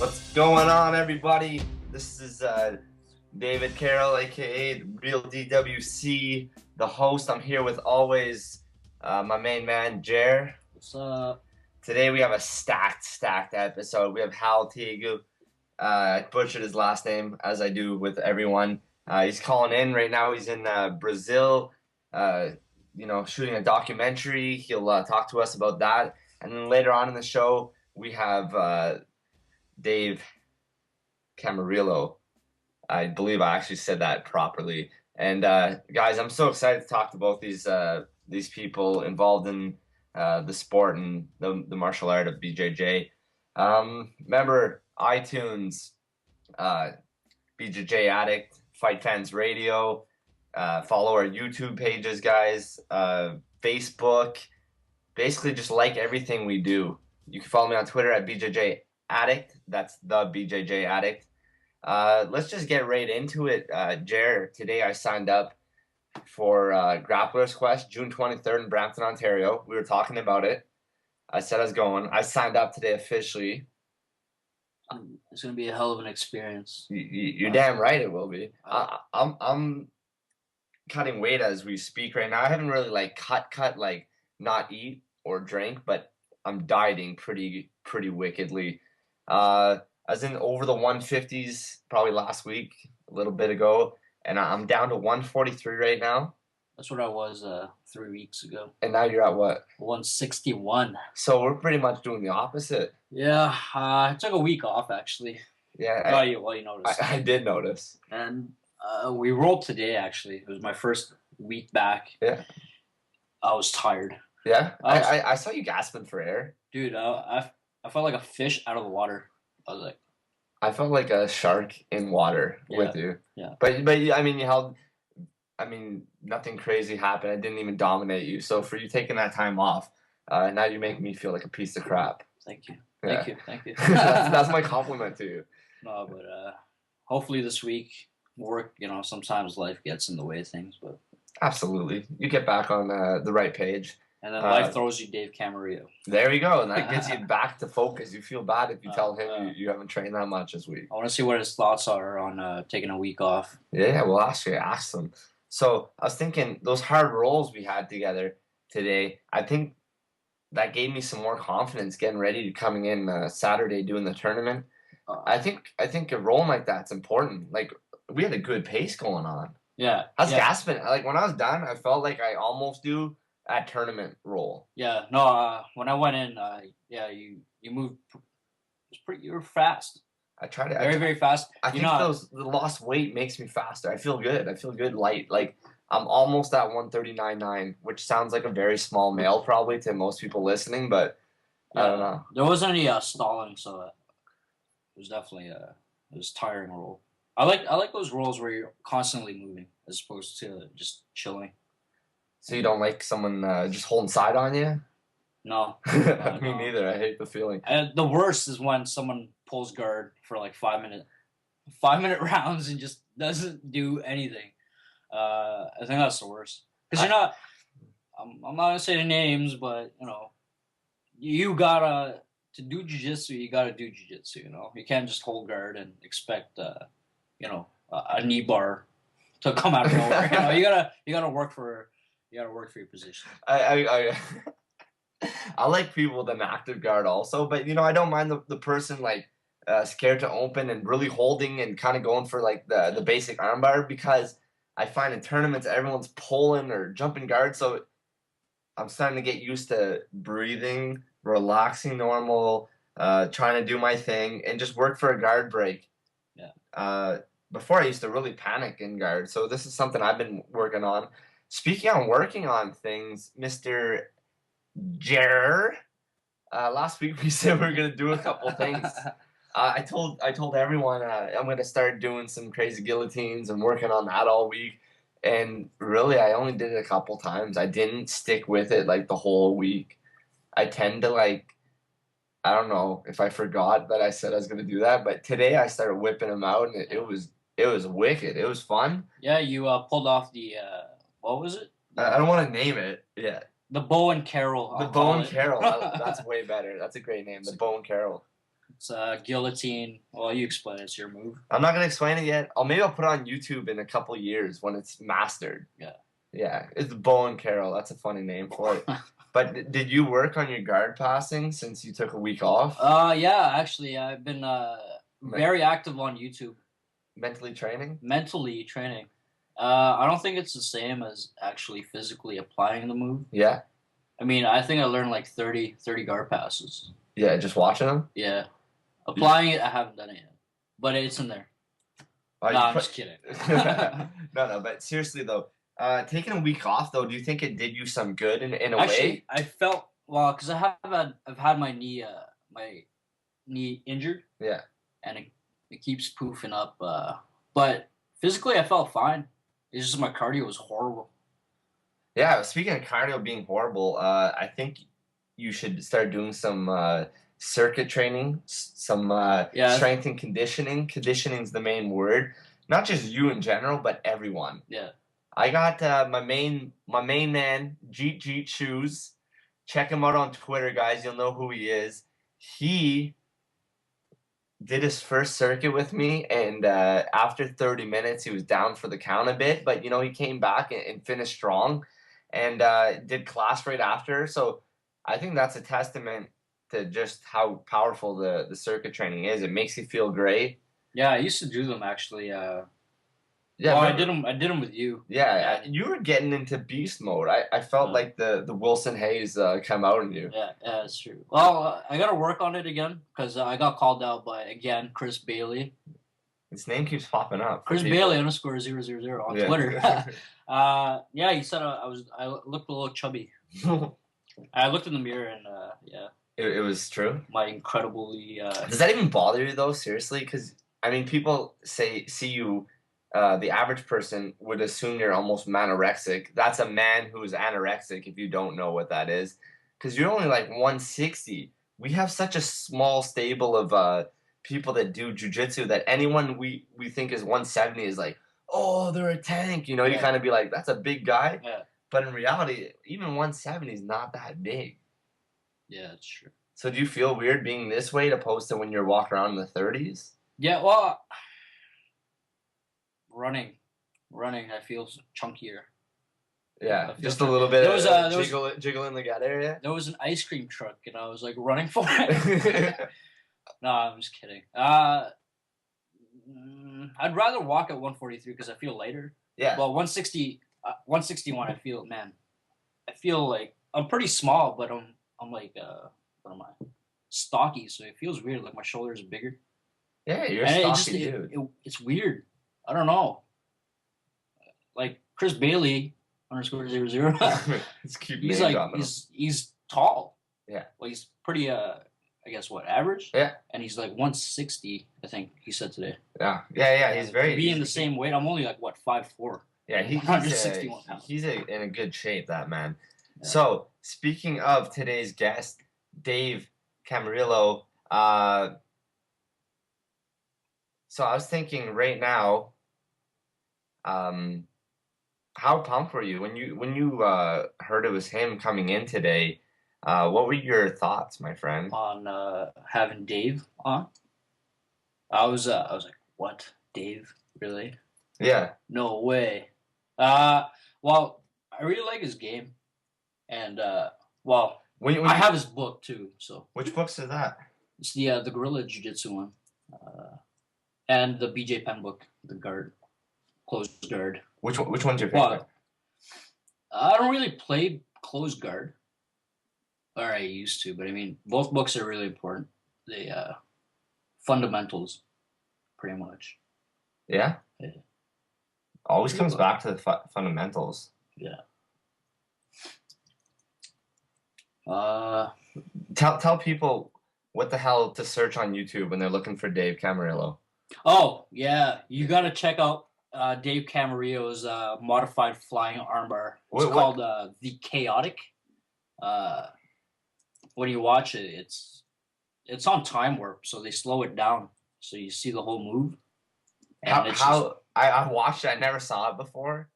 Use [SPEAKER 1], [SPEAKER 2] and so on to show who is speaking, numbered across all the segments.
[SPEAKER 1] What's going on, everybody? This is David Carroll, aka Real DWC, the host. I'm here with always my main man, Jer.
[SPEAKER 2] What's up?
[SPEAKER 1] Today we have a stacked episode. We have Hywel Teague. I butchered his last name, as I do with everyone. He's calling in right now. He's in Brazil, shooting a documentary. He'll talk to us about that. And then later on in the show, we have Dave Camarillo. I believe I actually said that properly. And guys, I'm so excited to talk to both these people involved in the sport and the martial art of BJJ. Remember iTunes, BJJ Addict, FightFans Radio. Follow our YouTube pages, guys. Facebook. Basically, just like everything we do. You can follow me on Twitter at BJJ Addict. That's the BJJ Addict. Let's just get right into it. Jer, today I signed up for Grappler's Quest, June 23rd in Brampton, Ontario. We were talking about it. I said I was going. I signed up today officially.
[SPEAKER 2] It's going to be a hell of an experience.
[SPEAKER 1] You're damn right it will be. I'm cutting weight as we speak right now. I haven't really cut not eat or drink, but I'm dieting pretty wickedly. As in over the 150s probably last week, a little bit ago, and I'm down to 143 right now.
[SPEAKER 2] That's what I was 3 weeks ago.
[SPEAKER 1] And now you're at what?
[SPEAKER 2] 161.
[SPEAKER 1] So we're pretty much doing the opposite.
[SPEAKER 2] Yeah, I took a week off actually.
[SPEAKER 1] Yeah.
[SPEAKER 2] You noticed.
[SPEAKER 1] I did notice.
[SPEAKER 2] And we rolled today actually. It was my first week back.
[SPEAKER 1] Yeah.
[SPEAKER 2] I was tired.
[SPEAKER 1] Yeah? I saw you gasping for air.
[SPEAKER 2] Dude, I felt like a fish out of the water.
[SPEAKER 1] I felt like a shark in water with you.
[SPEAKER 2] Yeah.
[SPEAKER 1] But I mean, nothing crazy happened. I didn't even dominate you. So for you taking that time off, now you make me feel like a piece of crap.
[SPEAKER 2] Thank you.
[SPEAKER 1] Yeah.
[SPEAKER 2] Thank you.
[SPEAKER 1] that's my compliment to you.
[SPEAKER 2] No, but hopefully this week work. Sometimes life gets in the way of things, but
[SPEAKER 1] absolutely, you get back on the right page.
[SPEAKER 2] And then life throws you Dave Camarillo.
[SPEAKER 1] There you go, and that gets you back to focus. You feel bad if you tell him you haven't trained that much this week.
[SPEAKER 2] I want to see what his thoughts are on taking a week off.
[SPEAKER 1] Yeah, we'll actually ask them. So I was thinking those hard rolls we had together today, I think that gave me some more confidence getting ready to coming in Saturday doing the tournament. I think a rolling like that's important. Like we had a good pace going on.
[SPEAKER 2] Yeah.
[SPEAKER 1] I was gasping. Like when I was done, I felt like I almost do at tournament roll.
[SPEAKER 2] Yeah. No. When I went in, you moved. You were fast.
[SPEAKER 1] I try to
[SPEAKER 2] very fast.
[SPEAKER 1] I think the lost weight makes me faster. I feel good. I feel good light. Like I'm almost at 139.9, which sounds like a very small male probably to most people listening, but I don't know.
[SPEAKER 2] There wasn't any stalling, so it was definitely it was tiring roll. I like those rolls where you're constantly moving as opposed to just chilling.
[SPEAKER 1] So you don't like someone just holding side on you?
[SPEAKER 2] No.
[SPEAKER 1] Me neither. I hate the feeling.
[SPEAKER 2] And the worst is when someone pulls guard for like 5 minute rounds and just doesn't do anything. I think that's the worst. Because you're not. I'm not gonna say the names, but you gotta to do jiu-jitsu. You gotta do jiu-jitsu. You can't just hold guard and expect a knee bar to come out of nowhere. You gotta work for. You gotta work for your position.
[SPEAKER 1] I like people with an active guard also, but I don't mind the person scared to open and really holding and kind of going for the basic armbar, because I find in tournaments everyone's pulling or jumping guard, so I'm starting to get used to breathing, relaxing normal, trying to do my thing and just work for a guard break.
[SPEAKER 2] Yeah.
[SPEAKER 1] Before I used to really panic in guard, so this is something I've been working on. Speaking on working on things, Mr. Jer, last week we said we were gonna do a couple things. I told everyone I'm gonna start doing some crazy guillotines and working on that all week. And really, I only did it a couple times. I didn't stick with it the whole week. I tend to I don't know if I forgot that I said I was gonna do that, but today I started whipping them out, and it was wicked. It was fun.
[SPEAKER 2] Yeah, you pulled off the what was it?
[SPEAKER 1] I don't want to name it yet.
[SPEAKER 2] The Bow and Carroll.
[SPEAKER 1] The Bow and Carroll. That's way better. That's a great name. The Bow and Carroll.
[SPEAKER 2] It's guillotine. Well, you explain it. It's your move.
[SPEAKER 1] I'm not gonna explain it yet. Maybe I'll put it on YouTube in a couple years when it's mastered.
[SPEAKER 2] Yeah.
[SPEAKER 1] Yeah, it's Bowen Carroll. That's a funny name for it. But did you work on your guard passing since you took a week off?
[SPEAKER 2] Yeah, actually, I've been very active on YouTube.
[SPEAKER 1] Mentally training?
[SPEAKER 2] Mentally training. I don't think it's the same as actually physically applying the move.
[SPEAKER 1] Yeah.
[SPEAKER 2] I mean, I think I learned like 30 guard passes.
[SPEAKER 1] Yeah, just watching them?
[SPEAKER 2] Yeah. Applying it, I haven't done it yet. But it's in there. I'm just kidding.
[SPEAKER 1] No, but seriously though, taking a week off though, do you think it did you some good in a way?
[SPEAKER 2] I felt because I've had my knee injured.
[SPEAKER 1] Yeah.
[SPEAKER 2] And it keeps poofing up. But physically, I felt fine. It's just my cardio was horrible.
[SPEAKER 1] Yeah, speaking of cardio being horrible, I think you should start doing some circuit training, some strength and conditioning. Conditioning's the main word. Not just you in general, but everyone.
[SPEAKER 2] Yeah.
[SPEAKER 1] I got my main man, Jeet Shoes. Check him out on Twitter, guys. You'll know who he is. He did his first circuit with me, and after 30 minutes, he was down for the count a bit. But, he came back and finished strong and did class right after. So I think that's a testament to just how powerful the circuit training is. It makes you feel great.
[SPEAKER 2] Yeah, I used to do them, actually.
[SPEAKER 1] Yeah,
[SPEAKER 2] I did them with you.
[SPEAKER 1] Yeah, you were getting into beast mode. I felt like the Wilson Hayes come out in you.
[SPEAKER 2] Yeah, that's true. Well, I got to work on it again because I got called out by, again, Chris Bailey.
[SPEAKER 1] His name keeps popping up.
[SPEAKER 2] Chris Bailey _000 on Twitter. Yeah, he said I looked a little chubby. I looked in the mirror and yeah.
[SPEAKER 1] It was true?
[SPEAKER 2] My incredibly...
[SPEAKER 1] Does that even bother you though, seriously? Because, I mean, people see you... the average person would assume you're almost manorexic. That's a man who is anorexic if you don't know what that is. Because you're only like 160. We have such a small stable of people that do jiu-jitsu that anyone we think is 170 is like, oh, they're a tank. You kind of be like, that's a big guy.
[SPEAKER 2] Yeah.
[SPEAKER 1] But in reality, even 170 is not that big.
[SPEAKER 2] Yeah, that's true.
[SPEAKER 1] So do you feel weird being this weight opposed to when you're walking around in the 30s?
[SPEAKER 2] Yeah, well... Running, I feel chunkier.
[SPEAKER 1] Yeah, just a little bit
[SPEAKER 2] of
[SPEAKER 1] jiggle in the gut area.
[SPEAKER 2] There was an ice cream truck, and I was like running for it. No, I'm just kidding. I'd rather walk at 143 because I feel lighter.
[SPEAKER 1] Yeah.
[SPEAKER 2] Well, 161, I feel like I'm pretty small, but I'm like what am I? Stocky, so it feels weird. Like my shoulders are bigger.
[SPEAKER 1] Yeah, you're a stocky dude.
[SPEAKER 2] It's weird. I don't know. Like Chris Bailey _00. He's tall.
[SPEAKER 1] Yeah.
[SPEAKER 2] Well, he's pretty I guess average.
[SPEAKER 1] Yeah.
[SPEAKER 2] And he's like 160. I think he said today.
[SPEAKER 1] Yeah. He's very.
[SPEAKER 2] To be in the same weight, I'm only like 5'4".
[SPEAKER 1] Yeah, he's
[SPEAKER 2] 161 pounds.
[SPEAKER 1] He's in a good shape, that man. Yeah. So speaking of today's guest, Dave Camarillo. So I was thinking right now, how pumped were you when you heard it was him coming in today? What were your thoughts, my friend?
[SPEAKER 2] On having Dave on? I was like, what? Dave? Really?
[SPEAKER 1] Yeah.
[SPEAKER 2] No way. Well, I really like his game, and I have his book too. So
[SPEAKER 1] which books is that?
[SPEAKER 2] It's the Guerrilla Jiu-Jitsu one. And the BJ Penn book, the guard, closed guard.
[SPEAKER 1] Which one's your favorite?
[SPEAKER 2] I don't really play closed guard. Or I used to, but I mean, both books are really important. They fundamentals, pretty much.
[SPEAKER 1] Yeah? Always comes back to the fundamentals.
[SPEAKER 2] Yeah.
[SPEAKER 1] Tell people what the hell to search on YouTube when they're looking for Dave Camarillo.
[SPEAKER 2] Oh, yeah. You got to check out Dave Camarillo's modified flying armbar. It's called the Chaotic. When you watch it, it's on time warp, so they slow it down so you see the whole move. And
[SPEAKER 1] I watched it. I never saw it before.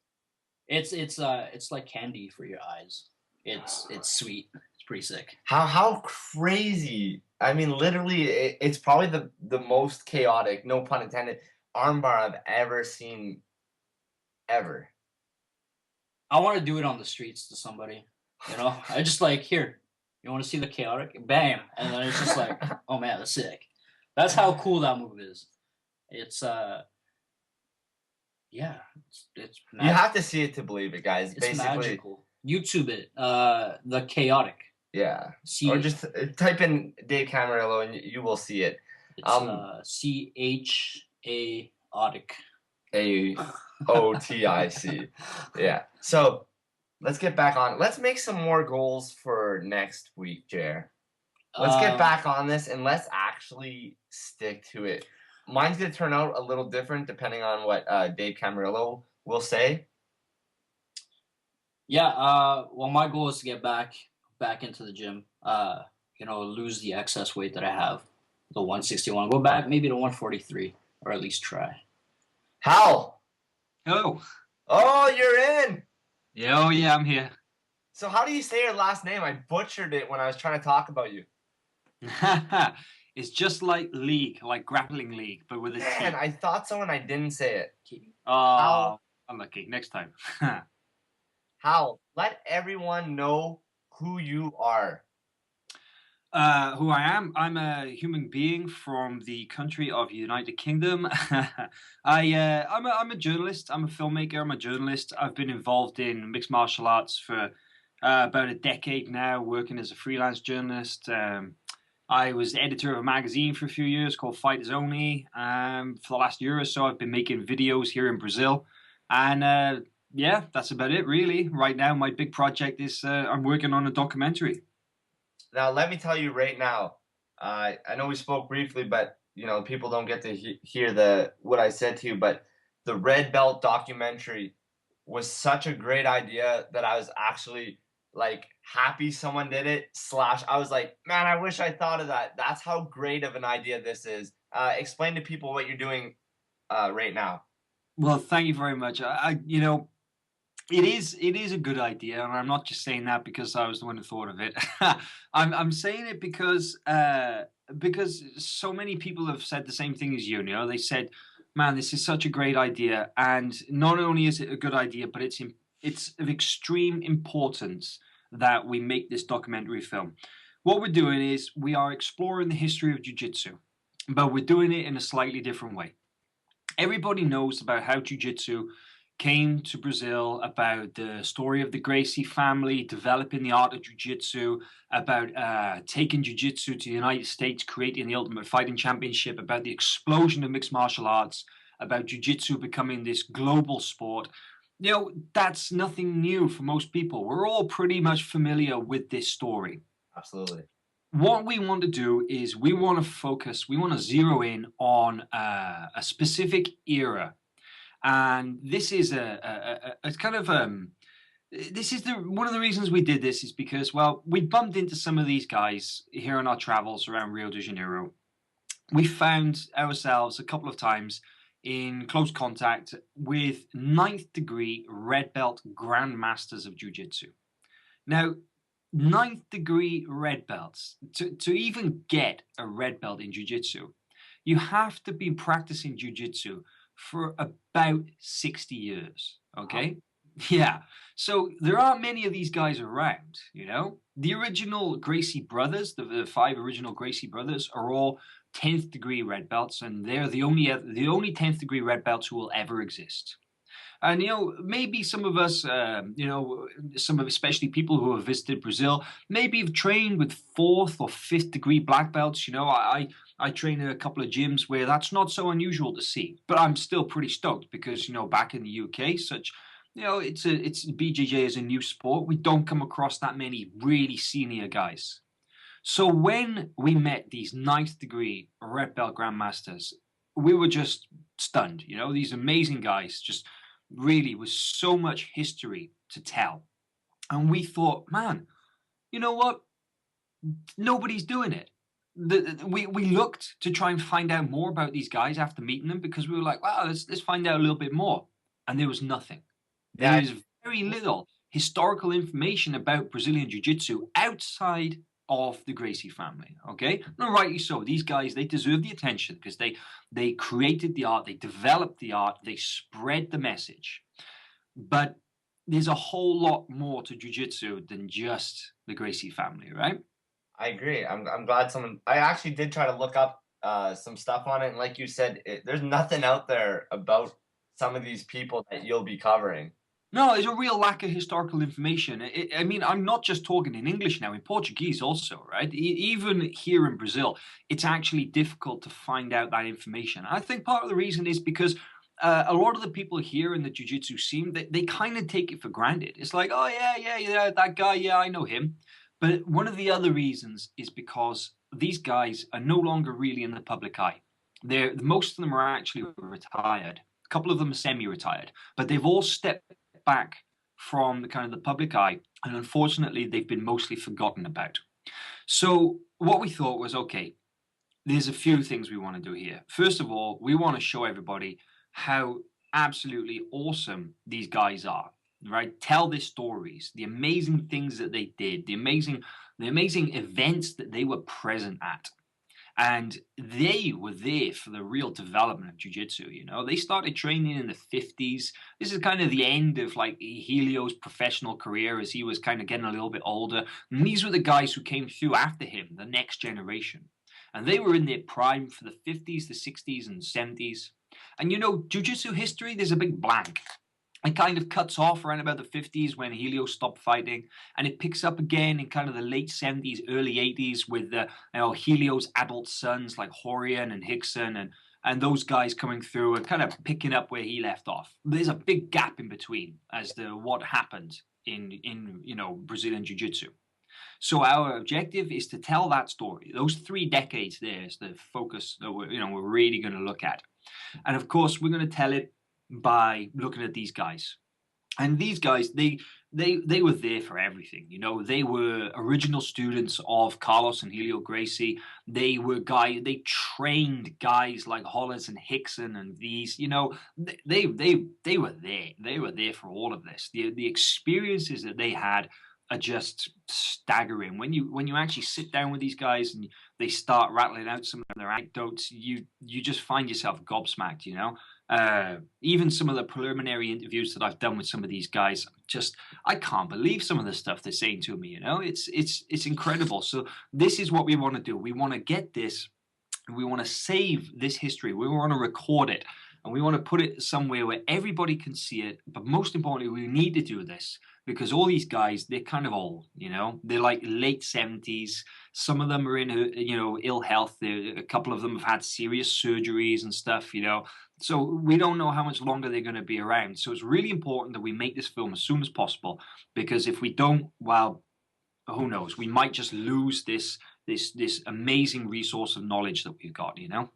[SPEAKER 2] It's like candy for your eyes. It's sweet. It's pretty sick.
[SPEAKER 1] How crazy I mean, literally, it's probably the most chaotic, no pun intended, armbar I've ever seen, ever.
[SPEAKER 2] I want to do it on the streets to somebody. You know, I just like, here, you want to see the chaotic? Bam, and then it's just like, oh man, that's sick. That's how cool that move is. It's yeah, it's
[SPEAKER 1] You have to see it to believe it, guys.
[SPEAKER 2] It's
[SPEAKER 1] basically
[SPEAKER 2] magical. YouTube it, the chaotic.
[SPEAKER 1] Yeah. Or just type in Dave Camarillo and you will see it.
[SPEAKER 2] It's CHA Otic.
[SPEAKER 1] AOTIC. Yeah. So let's get back on. Let's make some more goals for next week, Jer. Let's get back on this and let's actually stick to it. Mine's going to turn out a little different depending on what Dave Camarillo will say.
[SPEAKER 2] Yeah. Well, my goal is to get back into the gym. You know, lose the excess weight that I have, the 161. Go back maybe to 143, or at least try.
[SPEAKER 1] Hal.
[SPEAKER 3] Hello.
[SPEAKER 1] Oh, you're in.
[SPEAKER 3] Yeah, oh yeah, I'm here.
[SPEAKER 1] So how do you say your last name? I butchered it when I was trying to talk about you.
[SPEAKER 3] It's just like league, like grappling league, but with a T.
[SPEAKER 1] Man, I thought so and I didn't say it.
[SPEAKER 3] Oh, unlucky. Next time.
[SPEAKER 1] Hal, let everyone know who you are.
[SPEAKER 3] Who I am? I'm a human being from the country of United Kingdom. I'm a journalist. I'm a filmmaker. I'm a journalist. I've been involved in mixed martial arts for about a decade now, working as a freelance journalist. I was editor of a magazine for a few years called Fighters Only. For the last year or so, I've been making videos here in Brazil. And yeah, that's about it, really. Right now, my big project is I'm working on a documentary.
[SPEAKER 1] Now, let me tell you right now, I know we spoke briefly, but, you know, people don't get to hear what I said to you, but the Red Belt documentary was such a great idea that I was actually, like, happy someone did it, / I was like, man, I wish I thought of that. That's how great of an idea this is. Explain to people what you're doing right now.
[SPEAKER 3] Well, thank you very much. You know, it is a good idea, and I'm not just saying that because I was the one who thought of it. I'm saying it because so many people have said the same thing as you. You know, they said, "Man, this is such a great idea," and not only is it a good idea, but it's of extreme importance that we make this documentary film. What we're doing is we are exploring the history of jiu-jitsu, but we're doing it in a slightly different way. Everybody knows about how jiu-jitsu came to Brazil, about the story of the Gracie family developing the art of jiu-jitsu, about taking jiu-jitsu to the United States, creating the Ultimate Fighting Championship, about the explosion of mixed martial arts, about jiu-jitsu becoming this global sport. You know, that's nothing new for most people. We're all pretty much familiar with this story.
[SPEAKER 1] Absolutely.
[SPEAKER 3] What we want to do is we want to zero in on a specific era. And this is a kind of this is one of the reasons we did this is because, well, we bumped into some of these guys here on our travels around Rio de Janeiro. We found ourselves a couple of times in close contact with 9th degree red belt grandmasters of jiu-jitsu. Now, 9th degree red belts, to even get a red belt in jiu-jitsu, you have to be practicing jiu-jitsu for about 60 years, okay? Wow. Yeah. So there aren't many of these guys around, you know? The original Gracie brothers, the 5 original Gracie brothers are all 10th degree red belts, and they're the only 10th degree red belts who will ever exist. And, you know, maybe some of us, especially people who have visited Brazil, maybe have trained with 4th or 5th degree black belts. You know, I train in a couple of gyms where that's not so unusual to see. But I'm still pretty stoked because, you know, back in the UK, it's BJJ is a new sport. We don't come across that many really senior guys. So when we met these 9th degree red belt grandmasters, we were just stunned. You know, these amazing guys just really was so much history to tell. And we thought, man, you know what? Nobody's doing it. We looked to try and find out more about these guys after meeting them because we were like, wow, let's find out a little bit more. And there was nothing. There is very little historical information about Brazilian Jiu-Jitsu outside of the Gracie family, okay? And rightly so. These guys, they deserve the attention because they created the art, they developed the art, they spread the message. But there's a whole lot more to jiu-jitsu than just the Gracie family, right?
[SPEAKER 1] I agree. I'm glad someone. I actually did try to look up some stuff on it, and like you said, there's nothing out there about some of these people that you'll be covering.
[SPEAKER 3] No, there's a real lack of historical information. I mean, I'm not just talking in English now, in Portuguese also, right? Even here in Brazil, it's actually difficult to find out that information. I think part of the reason is because a lot of the people here in the jiu-jitsu scene, they kind of take it for granted. It's like, oh, yeah, that guy, yeah, I know him. But one of the other reasons is because these guys are no longer really in the public eye. Most of them are actually retired. A couple of them are semi-retired, but they've all stepped back from the kind of the public eye, and unfortunately they've been mostly forgotten about. So what we thought was, okay, there's a few things we want to do here. First of all, we want to show everybody how absolutely awesome these guys are, right? Tell their stories, the amazing things that they did, the amazing events that they were present at. And they were there for the real development of jiu-jitsu, you know. They started training in the 50s. This is kind of the end of like Helio's professional career as he was kind of getting a little bit older. And these were the guys who came through after him, the next generation. And they were in their prime for the 50s, the 60s, and 70s. And you know, jiu-jitsu history, there's a big blank. It kind of cuts off around about the 50s when Helio stopped fighting, and it picks up again in kind of the late 70s, early 80s with Helio's adult sons like Horian and Hickson and those guys coming through and kind of picking up where he left off. There's a big gap in between as to what happened in Brazilian Jiu-Jitsu. So our objective is to tell that story. Those 3 decades there is the focus that we're really going to look at, and of course we're going to tell it by looking at these guys. And these guys, they were there for everything. You know, they were original students of Carlos and Helio Gracie. They trained guys like Hollis and Hickson and these, you know, they were there. They were there for all of this. The experiences that they had are just staggering. When you actually sit down with these guys and they start rattling out some of their anecdotes, you just find yourself gobsmacked, you know. Even some of the preliminary interviews that I've done with some of these guys, I can't believe some of the stuff they're saying to me, you know. It's incredible. So this is what we want to do. We want to get this, we want to save this history, we want to record it, and we want to put it somewhere where everybody can see it. But most importantly, we need to do this because all these guys, they're kind of old, you know. They're like late 70s. Some of them are in, ill health. A couple of them have had serious surgeries and stuff, you know. So we don't know how much longer they're going to be around. So it's really important that we make this film as soon as possible, because if we don't, well, who knows? We might just lose this amazing resource of knowledge that we've got, you know.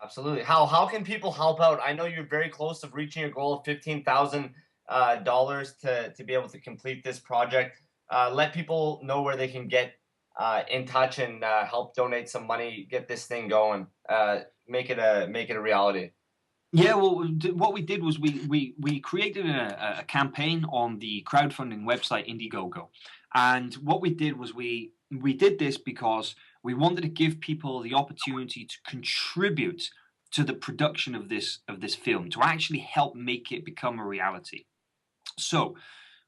[SPEAKER 1] Absolutely. How can people help out? I know you're very close to reaching a goal of $15,000 to be able to complete this project. Let people know where they can get in touch and help donate some money, get this thing going, make it a reality.
[SPEAKER 3] Yeah, well, what we did was we created a campaign on the crowdfunding website Indiegogo, and what we did was we did this because we wanted to give people the opportunity to contribute to the production of this film, to actually help make it become a reality. So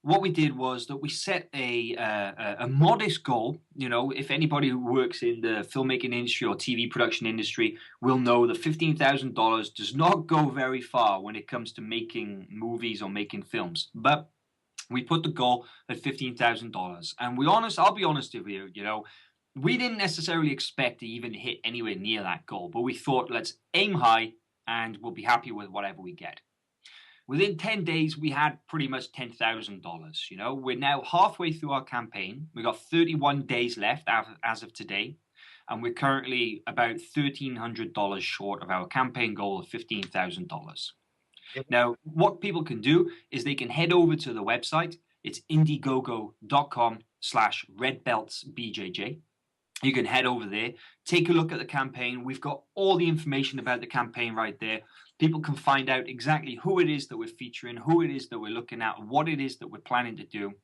[SPEAKER 3] what we did was that we set a modest goal. You know, if anybody who works in the filmmaking industry or TV production industry will know that $15,000 does not go very far when it comes to making movies or making films. But we put the goal at $15,000, and I'll be honest with you, you know, we didn't necessarily expect to even hit anywhere near that goal, but we thought, let's aim high and we'll be happy with whatever we get. Within 10 days, we had pretty much $10,000. You know, we're now halfway through our campaign. We've got 31 days left as of today, and we're currently about $1,300 short of our campaign goal of $15,000. Now, what people can do is they can head over to the website. It's indiegogo.com/redbeltsbjj. You can head over there, take a look at the campaign. We've got all the information about the campaign right there. People can find out exactly who it is that we're featuring, who it is that we're looking at, what it is that we're planning to do.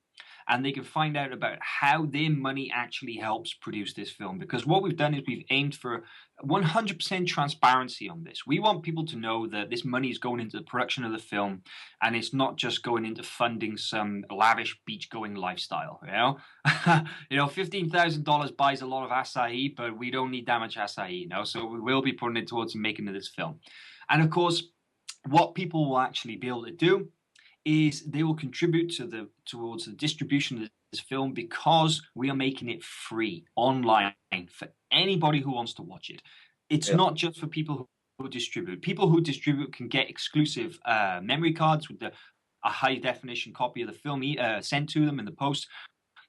[SPEAKER 3] and they can find out about how their money actually helps produce this film. Because what we've done is we've aimed for 100% transparency on this. We want people to know that this money is going into the production of the film, and it's not just going into funding some lavish beach-going lifestyle. $15,000 buys a lot of acai, but we don't need that much acai, so we will be putting it towards the making of this film. And of course, what people will actually be able to do is they will contribute towards the distribution of this film, because we are making it free online for anybody who wants to watch it. It's not just for people who distribute. People who distribute can get exclusive memory cards with a high definition copy of the film sent to them in the post.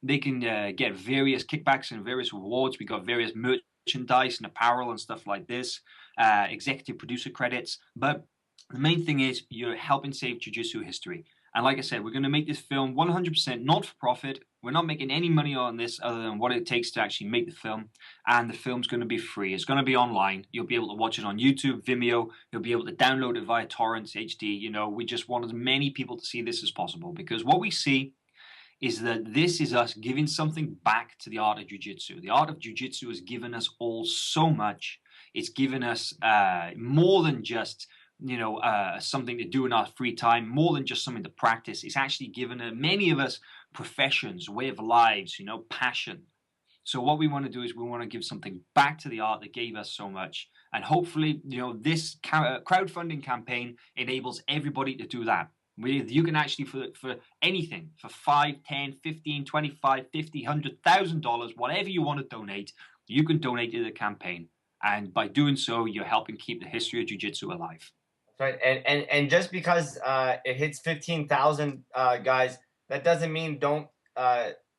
[SPEAKER 3] They can get various kickbacks and various rewards. We got various merchandise and apparel and stuff like this, executive producer credits. But the main thing is you're helping save Jiu-Jitsu history. And like I said, we're going to make this film 100% not for profit. We're not making any money on this other than what it takes to actually make the film. And the film's going to be free. It's going to be online. You'll be able to watch it on YouTube, Vimeo. You'll be able to download it via torrents, HD. We just want as many people to see this as possible, because what we see is that this is us giving something back to the art of Jiu-Jitsu. The art of Jiu-Jitsu has given us all so much. It's given us more than just something to do in our free time, more than just something to practice. It's actually given many of us professions, way of lives, passion. So what we want to do is we want to give something back to the art that gave us so much. And hopefully, this crowdfunding campaign enables everybody to do that. You can actually, for anything, for $5, $10, $15, $25, $50, $100,000, whatever you want to donate, you can donate to the campaign. And by doing so, you're helping keep the history of Jiu-Jitsu alive.
[SPEAKER 1] Right, and just because it hits 15,000 guys, that doesn't mean don't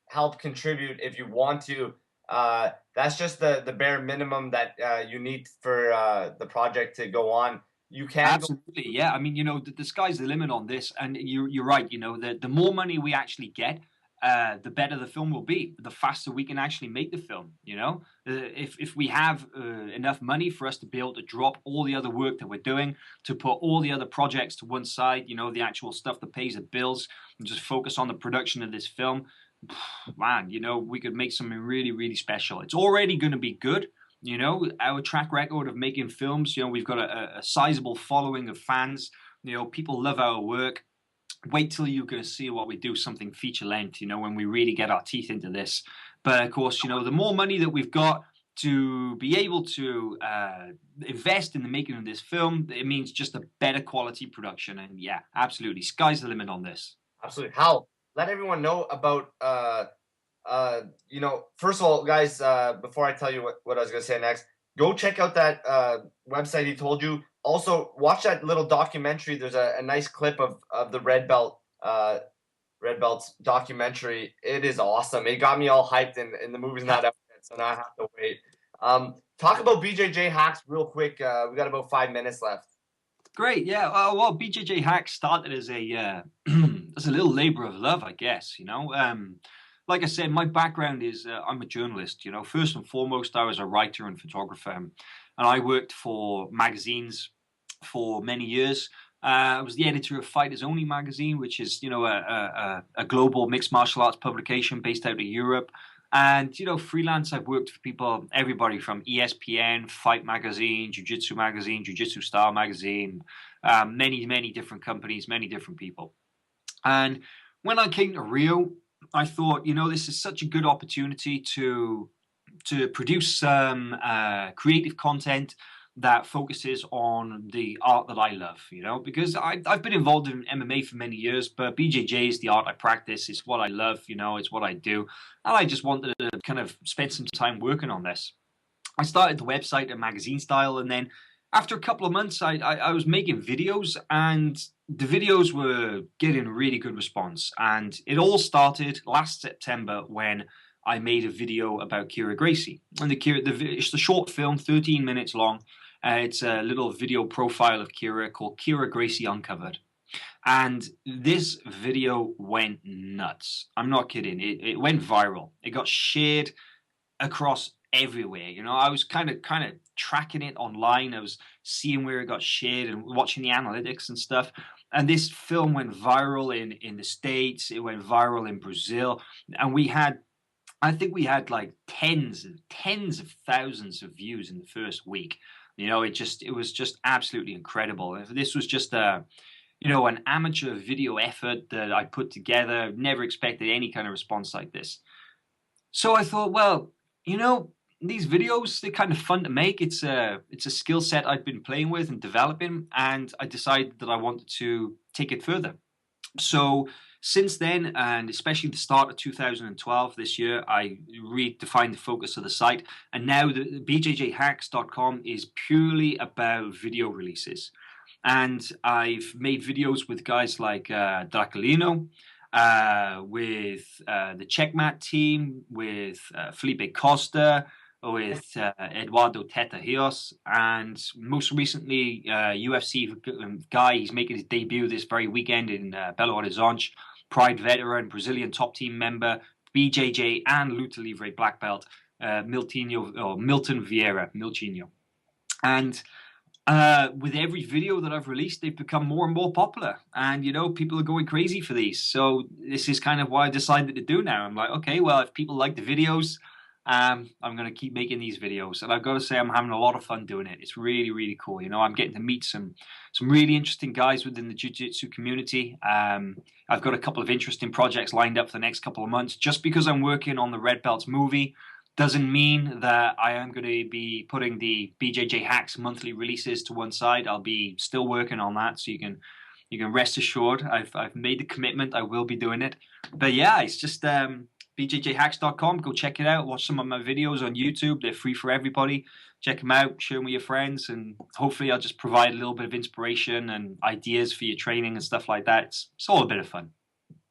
[SPEAKER 1] help contribute if you want to. That's just the bare minimum that you need for the project to go on. You can
[SPEAKER 3] absolutely, yeah. I mean, the sky's the limit on this, and you're right. The more money we actually get, the better the film will be, the faster we can actually make the film. If we have enough money for us to be able to drop all the other work that we're doing, to put all the other projects to one side, the actual stuff that pays the bills, and just focus on the production of this film, man, we could make something really, really special. It's already going to be good. Our track record of making films, we've got a sizable following of fans. People love our work. Wait till you're going to see what we do, something feature length, when we really get our teeth into this. But of course, the more money that we've got to be able to invest in the making of this film, it means just a better quality production. And yeah, absolutely. Sky's the limit on this.
[SPEAKER 1] Absolutely. Hal, let everyone know about, first of all, guys, before I tell you what I was going to say next, go check out that website he told you. Also, watch that little documentary. There's a nice clip of the Red Belt's documentary. It is awesome. It got me all hyped, and the movie's not out yet, so now I have to wait. Talk about BJJ Hacks real quick. We got about 5 minutes left.
[SPEAKER 3] Great, yeah. Well, BJJ Hacks started as a as a little labor of love, I guess. Like I said, my background is I'm a journalist. First and foremost, I was a writer and photographer, and I worked for magazines for many years. I was the editor of Fighters Only magazine, which is a global mixed martial arts publication based out of Europe. And freelance, I've worked for everybody from ESPN, Fight Magazine, Jiu-Jitsu Style Magazine, many different companies, many different people. And when I came to Rio, I thought, this is such a good opportunity to produce some creative content that focuses on the art that I love, because I've been involved in MMA for many years, but BJJ is the art I practice. It's what I love, it's what I do. And I just wanted to kind of spend some time working on this. I started the website in magazine style, and then after a couple of months, I was making videos, and the videos were getting really good response. And it all started last September when I made a video about Kira Gracie. And it's a short film, 13 minutes long. It's a little video profile of Kira called Kira Gracie Uncovered. And this video went nuts. I'm not kidding. It went viral. It got shared across everywhere. You know, I was kind of tracking it online. I was seeing where it got shared and watching the analytics and stuff. And this film went viral in the States. It went viral in Brazil, and I think we had like tens of thousands of views in the first week. You know, it was just absolutely incredible. This was just an amateur video effort that I put together. Never expected any kind of response like this. So I thought, well, you know, these videos, they're kind of fun to make. It's a skill set I've been playing with and developing, and I decided that I wanted to take it further. So since then, and especially the start of 2012, this year, I redefined the focus of the site. And now the BJJHacks.com is purely about video releases. And I've made videos with guys like Draculino, with the Checkmat team, with Felipe Costa, with Eduardo Teta Rios, and most recently UFC guy. He's making his debut this very weekend in Belo Horizonte. Pride veteran, Brazilian top team member, BJJ and Luta Livre black belt, Milton Vieira, Miltinho. And with every video that I've released, they've become more and more popular. And, you know, people are going crazy for these. So this is kind of what I decided to do now. I'm like, okay, well, if people like the videos, I'm going to keep making these videos. And I've got to say, I'm having a lot of fun doing it. It's really, really cool. You know, I'm getting to meet some really interesting guys within the jiu-jitsu community. I've got a couple of interesting projects lined up for the next couple of months. Just because I'm working on the Red Belts movie doesn't mean that I am going to be putting the BJJ Hacks monthly releases to one side. I'll be still working on that, so you can rest assured. I've made the commitment. I will be doing it. But yeah, it's just BJJHacks.com. Go check it out. Watch some of my videos on YouTube. They're free for everybody. Check them out. Share them with your friends, and hopefully I'll just provide a little bit of inspiration and ideas for your training and stuff like that. It's all a bit of fun.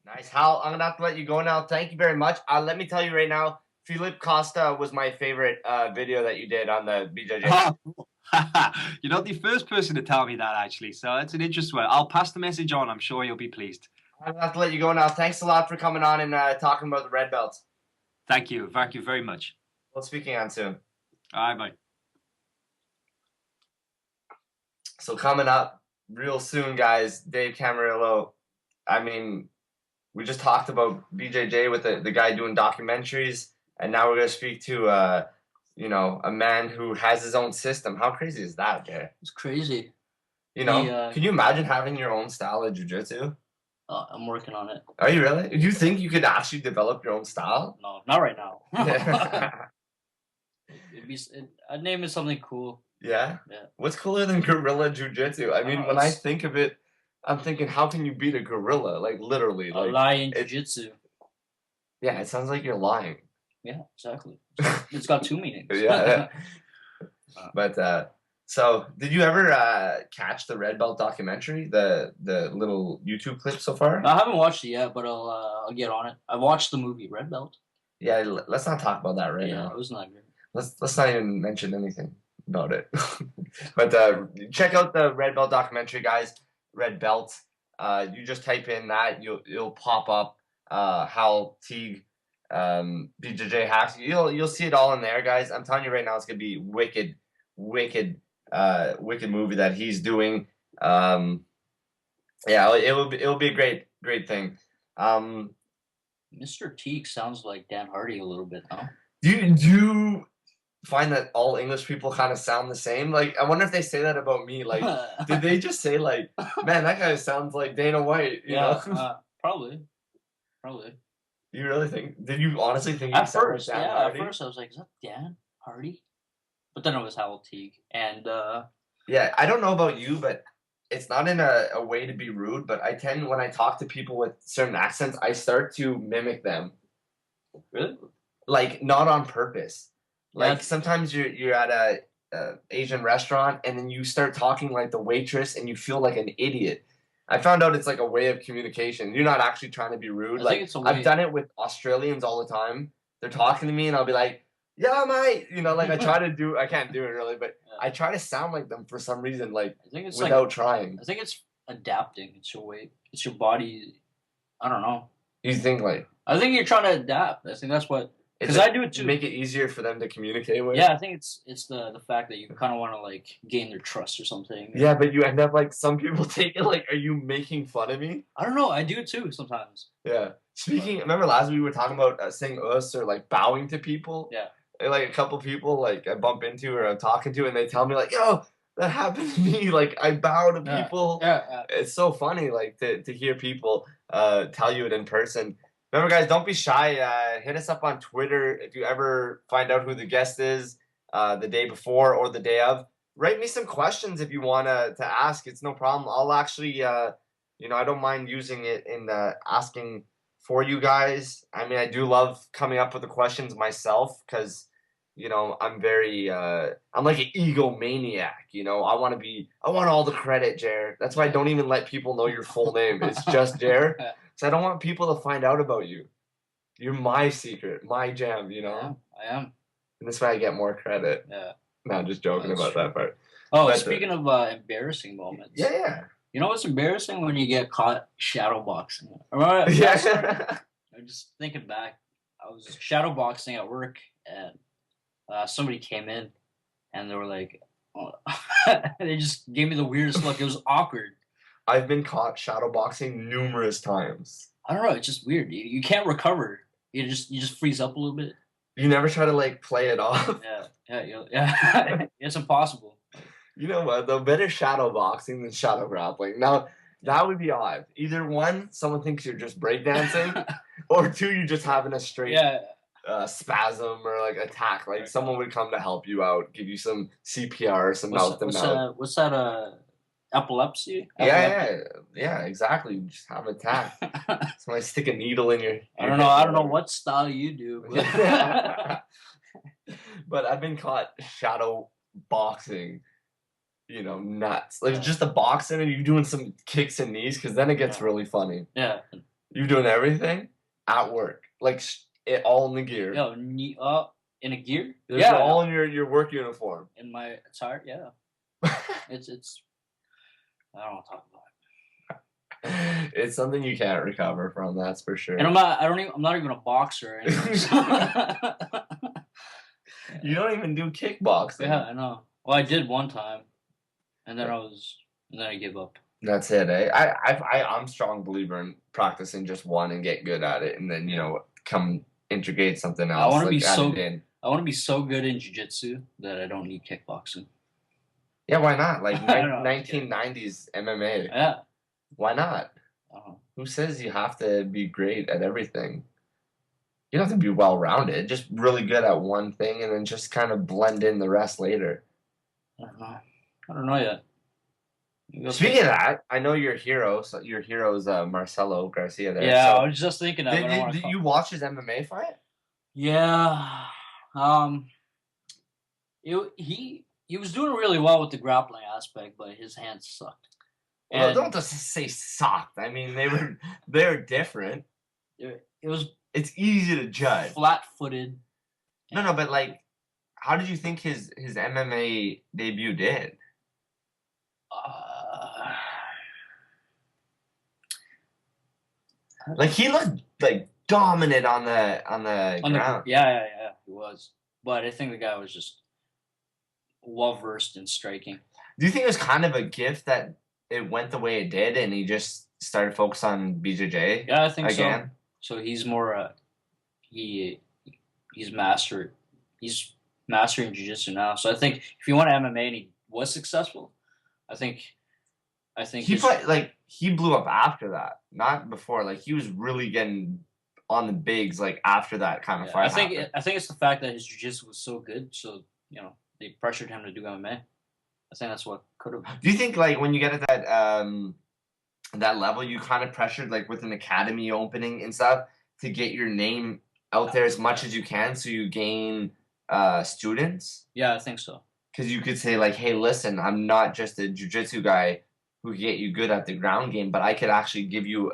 [SPEAKER 1] Nice. Hal, I'm going to have to let you go now. Thank you very much. Let me tell you right now, Felipe Costa was my favorite video that you did on the BJJ.
[SPEAKER 3] You're not the first person to tell me that, actually. So it's an interesting one. I'll pass the message on. I'm sure you'll be pleased.
[SPEAKER 1] I'm going to have to let you go now. Thanks a lot for coming on and talking about the red belts.
[SPEAKER 3] Thank you. Thank you very much.
[SPEAKER 1] We'll speak again soon.
[SPEAKER 3] All right, bye.
[SPEAKER 1] So coming up real soon, guys, Dave Camarillo. I mean, we just talked about BJJ with the guy doing documentaries, and now we're going to speak to, a man who has his own system. How crazy is that, Jay?
[SPEAKER 2] It's crazy.
[SPEAKER 1] You know, can you imagine having your own style of jiu-jitsu?
[SPEAKER 2] I'm working on it.
[SPEAKER 1] Are you really? Do you think you could actually develop your own style?
[SPEAKER 2] No, not right now. I'd name it something cool.
[SPEAKER 1] Yeah?
[SPEAKER 2] Yeah.
[SPEAKER 1] What's cooler than guerrilla jiu-jitsu? I mean, when I think of it, I'm thinking, how can you beat a gorilla? Like, literally.
[SPEAKER 2] A lie in jiu-jitsu.
[SPEAKER 1] Yeah, it sounds like you're lying.
[SPEAKER 2] Yeah, exactly. It's got two meanings.
[SPEAKER 1] Yeah. But, so, did you ever catch the Red Belt documentary, the little YouTube clip so far?
[SPEAKER 2] I haven't watched it yet, but I'll get on it. I watched the movie Red Belt.
[SPEAKER 1] Yeah, let's not talk about that now.
[SPEAKER 2] Yeah, it was not good.
[SPEAKER 1] Let's not even mention anything about it. But check out the Red Belt documentary, guys. Red Belt. You just type in that, it'll pop up. Hywel Teague, BJJ Hacks. You'll see it all in there, guys. I'm telling you right now, it's gonna be wicked movie that he's doing. Yeah, it'll be a great thing.
[SPEAKER 2] Mr. Teague sounds like Dan Hardy a little bit, huh?
[SPEAKER 1] Do you find that all English people kind of sound the same? Like, I wonder if they say that about me. Like, did they just say like, man, that guy sounds like Dana White? You know?
[SPEAKER 2] Probably.
[SPEAKER 1] You really think? Did you honestly think?
[SPEAKER 2] At first, I was like, is that Dan Hardy? But then it was Hywel Teague, and
[SPEAKER 1] yeah, I don't know about you, but it's not in a way to be rude, but I tend, when I talk to people with certain accents, I start to mimic them.
[SPEAKER 2] Really?
[SPEAKER 1] Like, not on purpose. Like,
[SPEAKER 2] Yeah.
[SPEAKER 1] sometimes you're at a Asian restaurant, and then you start talking like the waitress, and you feel like an idiot. I found out it's like a way of communication. You're not actually trying to be rude.
[SPEAKER 2] I
[SPEAKER 1] like,
[SPEAKER 2] think it's a way.
[SPEAKER 1] I've done it with Australians all the time. They're talking to me, and I'll be like, yeah, mate. You know, like, I can't do it really, but
[SPEAKER 2] Yeah.
[SPEAKER 1] I try to sound like them for some reason, like,
[SPEAKER 2] I think it's
[SPEAKER 1] without trying.
[SPEAKER 2] I think it's adapting. It's your way. It's your body. I don't know.
[SPEAKER 1] You think, like,
[SPEAKER 2] I think you're trying to adapt. I think that's what Because I do it too.
[SPEAKER 1] Make it easier for them to communicate with.
[SPEAKER 2] Yeah, I think it's the fact that you kind of want to like gain their trust or something.
[SPEAKER 1] Yeah, but you end up like some people take it like, are you making fun of me?
[SPEAKER 2] I don't know. I do it too sometimes.
[SPEAKER 1] Yeah. Remember last week we were talking about saying us or like bowing to people?
[SPEAKER 2] Yeah.
[SPEAKER 1] And, like a couple people like I bump into or I'm talking to and they tell me like, yo, that happened to me. Like I bow to people.
[SPEAKER 2] Yeah.
[SPEAKER 1] It's so funny like to hear people tell you it in person. Remember, guys, don't be shy. Hit us up on Twitter if you ever find out who the guest is the day before or the day of. Write me some questions if you want to ask. It's no problem. I'll actually, I don't mind using it in asking for you guys. I mean, I do love coming up with the questions myself because, I'm very, I'm like an egomaniac, I want all the credit, Jared. That's why I don't even let people know your full name. It's just Jared. So I don't want people to find out about you. You're my secret, my gem,
[SPEAKER 2] Yeah, I am.
[SPEAKER 1] And this way I get more credit.
[SPEAKER 2] Yeah.
[SPEAKER 1] No, I'm just joking about that part.
[SPEAKER 2] Oh, but speaking of embarrassing moments.
[SPEAKER 1] Yeah.
[SPEAKER 2] You know what's embarrassing? When you get caught shadowboxing. Right?
[SPEAKER 1] Yeah.
[SPEAKER 2] I'm just thinking back. I was shadowboxing at work, and somebody came in, and they were like, they just gave me the weirdest look. It was awkward.
[SPEAKER 1] I've been caught shadowboxing numerous times.
[SPEAKER 2] I don't know. It's just weird. You can't recover. You just freeze up a little bit.
[SPEAKER 1] You never try to like play it off.
[SPEAKER 2] Yeah. It's impossible.
[SPEAKER 1] You know what? Though better shadowboxing than shadow grappling. Now that would be odd. Either one, someone thinks you're just breakdancing, or two, you're just having a straight spasm or like attack. Like someone would come to help you out, give you some CPR, some mouth to mouth.
[SPEAKER 2] What's that? Epilepsy?
[SPEAKER 1] Yeah, exactly. You just have an attack. Somebody stick a needle in your
[SPEAKER 2] I don't know what style you do.
[SPEAKER 1] But I've been caught shadow boxing, nuts. Like just a boxing and you doing some kicks and knees because then it gets really funny.
[SPEAKER 2] Yeah.
[SPEAKER 1] You doing everything at work. Like it all in the gear.
[SPEAKER 2] Yo, in a gear?
[SPEAKER 1] All in your work uniform.
[SPEAKER 2] In my attire, yeah. It's I don't want to talk about it.
[SPEAKER 1] It's something you can't recover from, that's for sure.
[SPEAKER 2] And I'm not even a boxer anymore. So.
[SPEAKER 1] You don't even do kickboxing.
[SPEAKER 2] Yeah, I know. Well, I did one time, and then I gave up.
[SPEAKER 1] That's it, eh? I'm a strong believer in practicing just one and get good at it, and then come integrate something else.
[SPEAKER 2] I want to be so good in jiu-jitsu that I don't need kickboxing.
[SPEAKER 1] Yeah, why not? Like 1990s MMA.
[SPEAKER 2] Yeah.
[SPEAKER 1] Why not? Who says you have to be great at everything? You don't have to be well-rounded. Just really good at one thing and then just kind of blend in the rest later.
[SPEAKER 2] I don't know yet.
[SPEAKER 1] Speaking of that, I know your hero. So your hero's Marcelo Garcia there.
[SPEAKER 2] Yeah, I was just thinking of it.
[SPEAKER 1] Did you watch his MMA fight?
[SPEAKER 2] Yeah. He was doing really well with the grappling aspect, but his hands sucked.
[SPEAKER 1] Well, don't just say sucked. I mean, they're different. It's easy to judge.
[SPEAKER 2] Flat-footed.
[SPEAKER 1] No, but like, how did you think his MMA debut did? Like he looked like dominant on the ground.
[SPEAKER 2] Yeah, he was. But I think the guy was just well versed in striking.
[SPEAKER 1] Do you think it was kind of a gift that it went the way it did, and he just started focus on BJJ?
[SPEAKER 2] Yeah, I think
[SPEAKER 1] again?
[SPEAKER 2] So he's more he's mastering jiu-jitsu now. So I think if he went to MMA and he was successful, I think
[SPEAKER 1] he blew up after that, not before. Like he was really getting on the bigs like after that kind of fight.
[SPEAKER 2] I think it's the fact that his jiu-jitsu was so good, so they pressured him to do MMA. I think that's what could have.
[SPEAKER 1] Do you think like when you get at that level, you kind of pressured like with an academy opening and stuff to get your name out there as much as you can, so you gain students?
[SPEAKER 2] Yeah, I think so.
[SPEAKER 1] Because you could say like, hey, listen, I'm not just a jiu-jitsu guy who can get you good at the ground game, but I could actually give you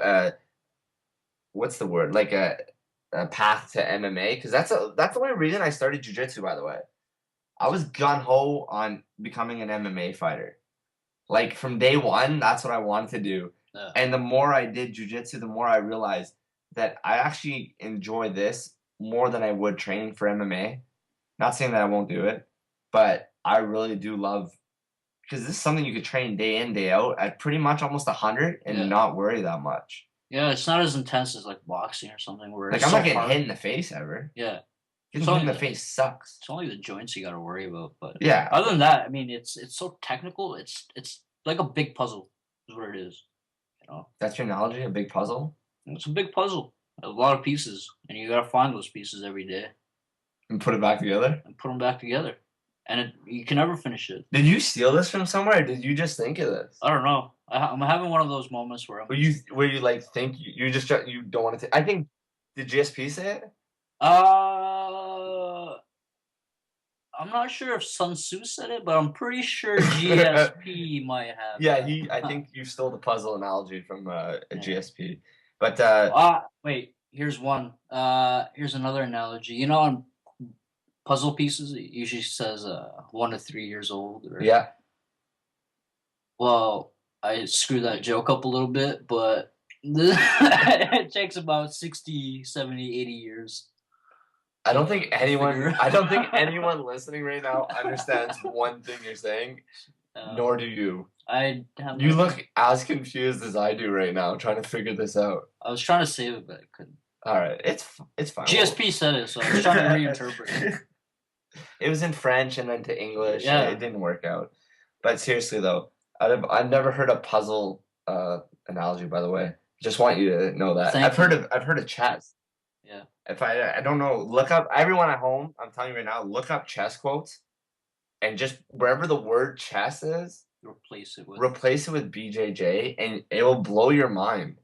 [SPEAKER 1] what's the word? Like a path to MMA. Because that's the only reason I started jiu-jitsu, by the way. I was gung-ho on becoming an MMA fighter. Like from day one, that's what I wanted to do. Yeah. And the more I did jiu-jitsu, the more I realized that I actually enjoy this more than I would training for MMA. Not saying that I won't do it, but I really do love, because this is something you could train day in, day out at pretty much almost 100 and not worry that much.
[SPEAKER 2] Yeah, it's not as intense as like boxing or something where
[SPEAKER 1] like
[SPEAKER 2] it's
[SPEAKER 1] I'm
[SPEAKER 2] so
[SPEAKER 1] not getting
[SPEAKER 2] hard.
[SPEAKER 1] hit in the face ever.
[SPEAKER 2] Yeah.
[SPEAKER 1] Getting hit in the face sucks.
[SPEAKER 2] It's only the joints you got to worry about, but
[SPEAKER 1] yeah.
[SPEAKER 2] Other than that, I mean, it's so technical. It's like a big puzzle, is what it is. You know.
[SPEAKER 1] That's your analogy, a big puzzle.
[SPEAKER 2] It's a big puzzle, a lot of pieces, and you got to find those pieces every day
[SPEAKER 1] and put it back together.
[SPEAKER 2] And you can never finish it.
[SPEAKER 1] Did you steal this from somewhere, or did you just think of this?
[SPEAKER 2] I don't know. I'm having one of those moments where
[SPEAKER 1] where you like think you don't want to. I think did GSP say it?
[SPEAKER 2] I'm not sure if Sun Tzu said it, but I'm pretty sure GSP might have.
[SPEAKER 1] Yeah, I think you stole the puzzle analogy from a GSP. But
[SPEAKER 2] wait, here's one. Here's another analogy. You know, on puzzle pieces, it usually says 1 to 3 years old.
[SPEAKER 1] Yeah.
[SPEAKER 2] Well, I screwed that joke up a little bit, but it takes about 60, 70, 80 years.
[SPEAKER 1] I don't think anyone listening right now understands one thing you're saying, nor do you. You look as confused as I do right now, trying to figure this out.
[SPEAKER 2] I was trying to save it, but I couldn't.
[SPEAKER 1] All right, it's fine.
[SPEAKER 2] GSP said it, so I was trying to reinterpret it.
[SPEAKER 1] It was in French and then to English.
[SPEAKER 2] Yeah.
[SPEAKER 1] It didn't work out. But seriously though, I've never heard a puzzle analogy. By the way, just want you to know that. I've heard of chess.
[SPEAKER 2] Yeah.
[SPEAKER 1] If I don't know, look up, everyone at home, I'm telling you right now, look up chess quotes, and just wherever the word chess is, replace it with BJJ, and it will blow your mind.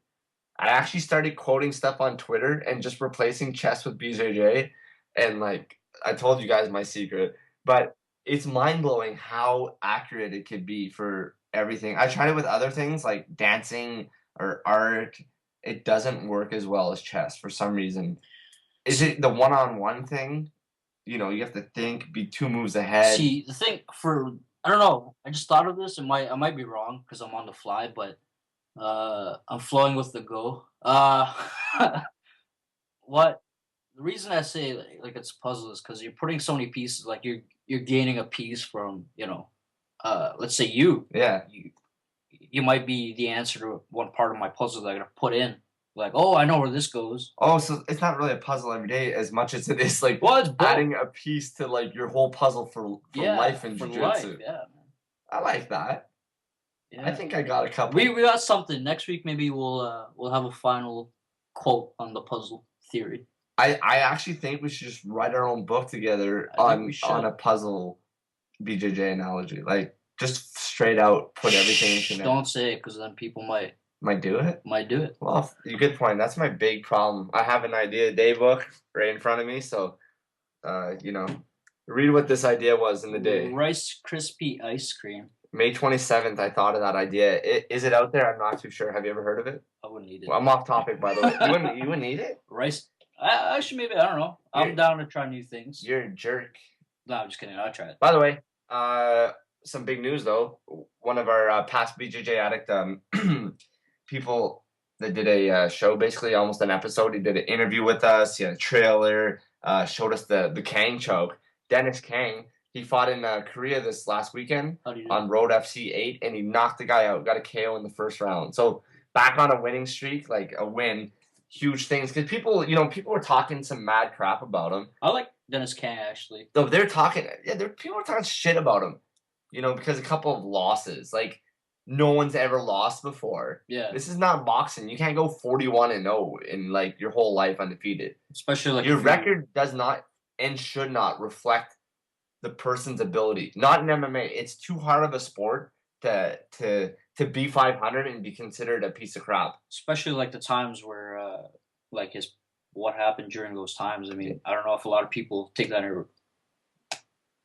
[SPEAKER 1] I actually started quoting stuff on Twitter and just replacing chess with BJJ, and like I told you guys my secret, but it's mind-blowing how accurate it could be for everything. I tried it with other things like dancing or art. It doesn't work as well as chess for some reason. Is it the one-on-one thing? You know, you have to think, be 2 moves ahead.
[SPEAKER 2] See, the thing I don't know. I just thought of this. I might be wrong because I'm on the fly, but I'm flowing with the go. The reason I say like it's a puzzle is because you're putting so many pieces. Like you're gaining a piece from, you know, let's say you.
[SPEAKER 1] Yeah.
[SPEAKER 2] You might be the answer to one part of my puzzle that I'm gonna put in. Like, oh, I know where this goes.
[SPEAKER 1] Oh, so it's not really a puzzle every day as much as it is like adding a piece to like your whole puzzle for life in jiu-jitsu.
[SPEAKER 2] Yeah, man.
[SPEAKER 1] I like that. Yeah. I think I got a couple.
[SPEAKER 2] We got something. Next week maybe we'll have a final quote on the puzzle theory.
[SPEAKER 1] I actually think we should just write our own book together on a puzzle BJJ analogy. Like just straight out put everything into it.
[SPEAKER 2] Don't say it because then people might
[SPEAKER 1] do it.
[SPEAKER 2] Might do it.
[SPEAKER 1] Well, good point. That's my big problem. I have an idea day book right in front of me, so you know, read what this idea was in the day.
[SPEAKER 2] Rice Krispie ice cream.
[SPEAKER 1] May 27th, I thought of that idea. Is it out there? I'm not too sure. Have you ever heard of it?
[SPEAKER 2] I wouldn't eat it.
[SPEAKER 1] Well, I'm off topic, by the way. You wouldn't eat it?
[SPEAKER 2] Rice. Actually, maybe. I don't know. I'm down to try new things.
[SPEAKER 1] You're a jerk.
[SPEAKER 2] No, I'm just kidding. I'll try it.
[SPEAKER 1] By the way, some big news, though. One of our past BJJ Addict people that did a show, basically almost an episode. He did an interview with us. He had a trailer, showed us the Kang choke. Dennis Kang, he fought in Korea this last weekend on Road FC 8, and he knocked the guy out, got a KO in the first round. So back on a winning streak, like a win, huge things. Because people were talking some mad crap about him.
[SPEAKER 2] I like Dennis Kang, actually.
[SPEAKER 1] So they're talking, people are talking shit about him, you know, because a couple of losses. Like, no one's ever lost before.
[SPEAKER 2] Yeah.
[SPEAKER 1] This is not boxing. You can't go 41-0 in like your whole life undefeated.
[SPEAKER 2] Especially like
[SPEAKER 1] your record does not and should not reflect the person's ability. Not in MMA. It's too hard of a sport to be 500 and be considered a piece of crap.
[SPEAKER 2] Especially like the times where like what happened during those times. I mean, I don't know if a lot of people take that in.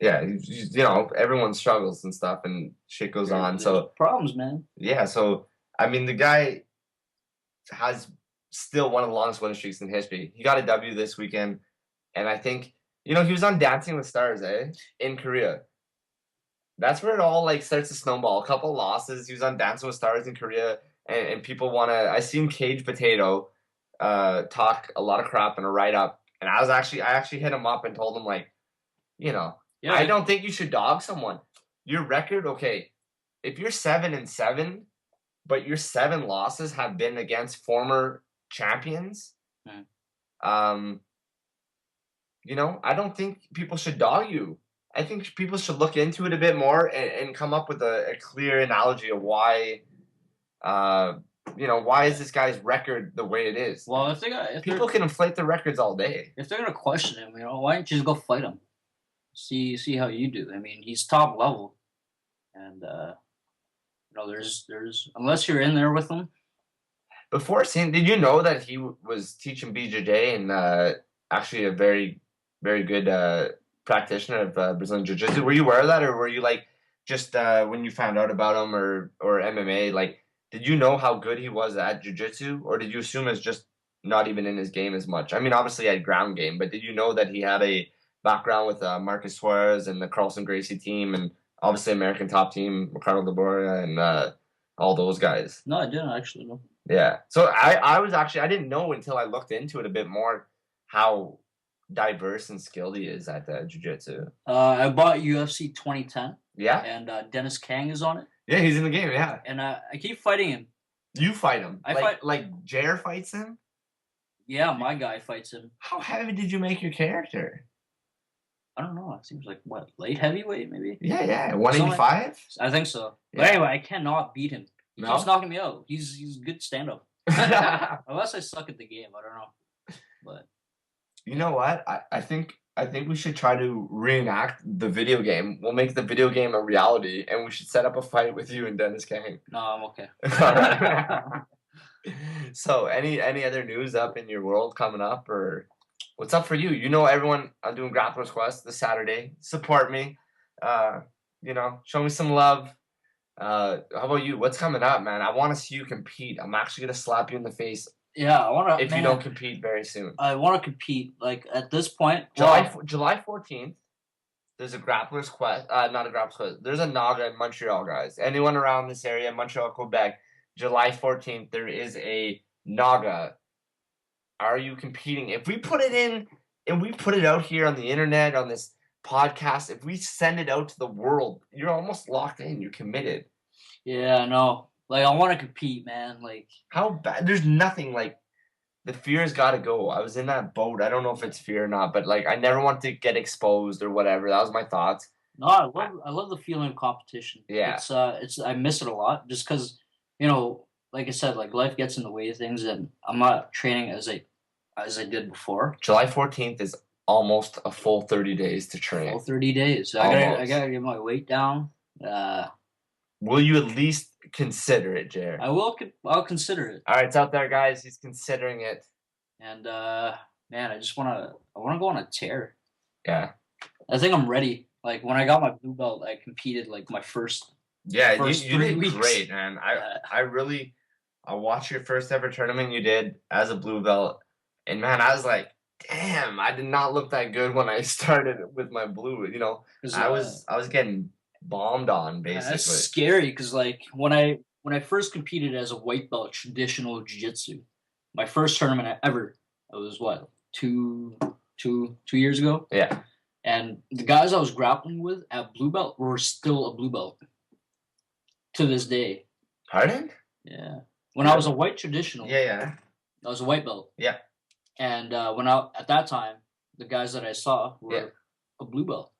[SPEAKER 1] Yeah, you know, everyone struggles and stuff, and shit goes on. So
[SPEAKER 2] problems, man.
[SPEAKER 1] Yeah, so I mean, the guy has still one of the longest winning streaks in history. He got a W this weekend, and I think, you know, he was on Dancing with Stars, in Korea. That's where it all like starts to snowball. A couple losses. He was on Dancing with Stars in Korea, and people want to. I seen Cage Potato talk a lot of crap in a write up And I actually hit him up and told him, like, you know,
[SPEAKER 2] Yeah,
[SPEAKER 1] I don't think you should dog someone. Your record, okay, if you're 7-7, but your 7 losses have been against former champions, you know, I don't think people should dog you. I think people should look into it a bit more and come up with a clear analogy of why, you know, why is this guy's record the way it is?
[SPEAKER 2] Well, if
[SPEAKER 1] people can inflate their records all day.
[SPEAKER 2] If they're gonna question him, you know, why don't you just go fight him? See how you do. I mean, he's top level, and you know, there's unless you're in there with him.
[SPEAKER 1] Before seeing, did you know that he was teaching BJJ and actually a very, very good practitioner of Brazilian Jiu-Jitsu? Were you aware of that, or were you like just when you found out about him or MMA, like did you know how good he was at Jiu-Jitsu, or did you assume it's just not even in his game as much? I mean, obviously he had ground game, but did you know that he had a background with Marcus Suarez and the Carlson Gracie team, and obviously American top team, Ricardo de Boria and all those guys?
[SPEAKER 2] No, I didn't actually know.
[SPEAKER 1] Yeah. So I didn't know until I looked into it a bit more how diverse and skilled he is at jiu-jitsu.
[SPEAKER 2] I bought UFC 2010.
[SPEAKER 1] Yeah.
[SPEAKER 2] And Dennis Kang is on it.
[SPEAKER 1] Yeah, he's in the game, yeah.
[SPEAKER 2] And I keep fighting him.
[SPEAKER 1] You fight him? Like Jair fights him?
[SPEAKER 2] Yeah, my guy fights him.
[SPEAKER 1] How heavy did you make your character?
[SPEAKER 2] I don't know. It seems like, what, late heavyweight, maybe?
[SPEAKER 1] Yeah. 185?
[SPEAKER 2] I think so.
[SPEAKER 1] Yeah.
[SPEAKER 2] But anyway, I cannot beat him. He
[SPEAKER 1] No?
[SPEAKER 2] keeps knocking me out. He's a good stand-up. Unless I suck at the game. I don't know. But
[SPEAKER 1] you know what? I think we should try to reenact the video game. We'll make the video game a reality, and we should set up a fight with you and Dennis Kang.
[SPEAKER 2] no, I'm okay.
[SPEAKER 1] So, any other news up in your world coming up, or what's up for you? You know, everyone, I'm doing Grappler's Quest this Saturday. Support me. You know, show me some love. How about you? What's coming up, man? I want to see you compete. I'm actually gonna slap you in the face.
[SPEAKER 2] Yeah, I want to.
[SPEAKER 1] If you don't compete very soon,
[SPEAKER 2] I want to compete. Like at this point,
[SPEAKER 1] July 14th. There's a Grappler's Quest. Not a Grappler's Quest. There's a Naga in Montreal, guys. Anyone around this area, Montreal, Quebec, July 14th, there is a Naga. Are you competing? If we put it in and we put it out here on the internet, on this podcast, if we send it out to the world, you're almost locked in. You're committed.
[SPEAKER 2] Yeah, no. Like, I want to compete, man. Like,
[SPEAKER 1] how bad? There's nothing like the fear's got to go. I was in that boat. I don't know if it's fear or not, but like I never want to get exposed or whatever. That was my thoughts.
[SPEAKER 2] No, I love the feeling of competition.
[SPEAKER 1] Yeah,
[SPEAKER 2] it's I miss it a lot just because, you know, like I said, like life gets in the way of things, and I'm not training as I did before.
[SPEAKER 1] July 14th is almost a full 30 days to train.
[SPEAKER 2] Full 30 days. I gotta get my weight down.
[SPEAKER 1] Will you at least consider it, Jared?
[SPEAKER 2] I'll consider it.
[SPEAKER 1] All right, it's out there, guys. He's considering it.
[SPEAKER 2] And man, I wanna go on a tear.
[SPEAKER 1] Yeah.
[SPEAKER 2] I think I'm ready. Like when I got my blue belt, I competed like my first.
[SPEAKER 1] Yeah, you did
[SPEAKER 2] weeks.
[SPEAKER 1] great, man. I watched your first ever tournament you did as a blue belt, and man, I was like, damn, I did not look that good when I started with my blue. You know, I was getting bombed on basically.
[SPEAKER 2] That's scary because like when I first competed as a white belt traditional jiu-jitsu, my first tournament ever, it was what, two years ago.
[SPEAKER 1] Yeah.
[SPEAKER 2] And the guys I was grappling with at blue belt were still a blue belt to this day.
[SPEAKER 1] Pardon?
[SPEAKER 2] Yeah. When I was a white traditional.
[SPEAKER 1] Yeah.
[SPEAKER 2] I was a white belt.
[SPEAKER 1] Yeah.
[SPEAKER 2] And at that time, the guys that I saw were a blue belt.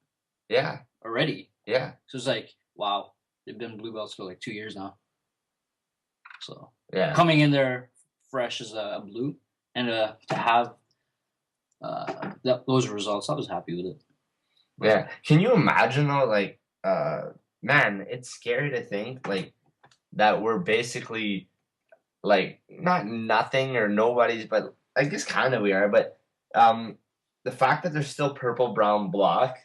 [SPEAKER 1] Yeah.
[SPEAKER 2] Already.
[SPEAKER 1] Yeah.
[SPEAKER 2] So it's like, wow, they've been blue belts for like 2 years now. So
[SPEAKER 1] yeah,
[SPEAKER 2] coming in there fresh as a blue, and to have those results, I was happy with it.
[SPEAKER 1] Yeah. Can you imagine though, like, man, it's scary to think like that we're basically like not nothing or nobody's, but I guess kind of we are. But the fact that there's still purple, brown, black,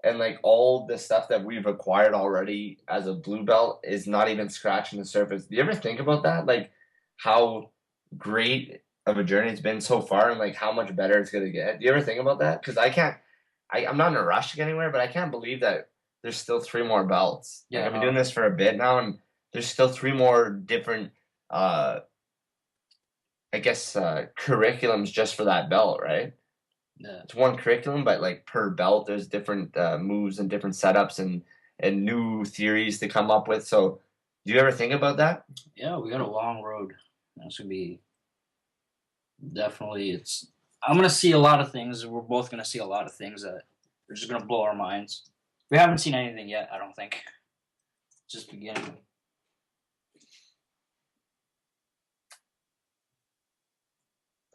[SPEAKER 1] and like all the stuff that we've acquired already as a blue belt is not even scratching the surface. Do you ever think about that? Like how great of a journey it's been so far, and like how much better it's gonna get. Do you ever think about that? Because I'm not in a rush to get anywhere, but I can't believe that there's still 3 more belts. Yeah, like, I've been doing this for a bit now, and there's still 3 more different, I guess, curriculums just for that belt, right?
[SPEAKER 2] Yeah.
[SPEAKER 1] It's one curriculum, but like per belt, there's different moves and different setups and new theories to come up with. So, do you ever think about that?
[SPEAKER 2] Yeah, we got a long road. It's gonna be definitely. I'm gonna see a lot of things. We're both gonna see a lot of things that are just gonna blow our minds. We haven't seen anything yet. I don't think. Just beginning.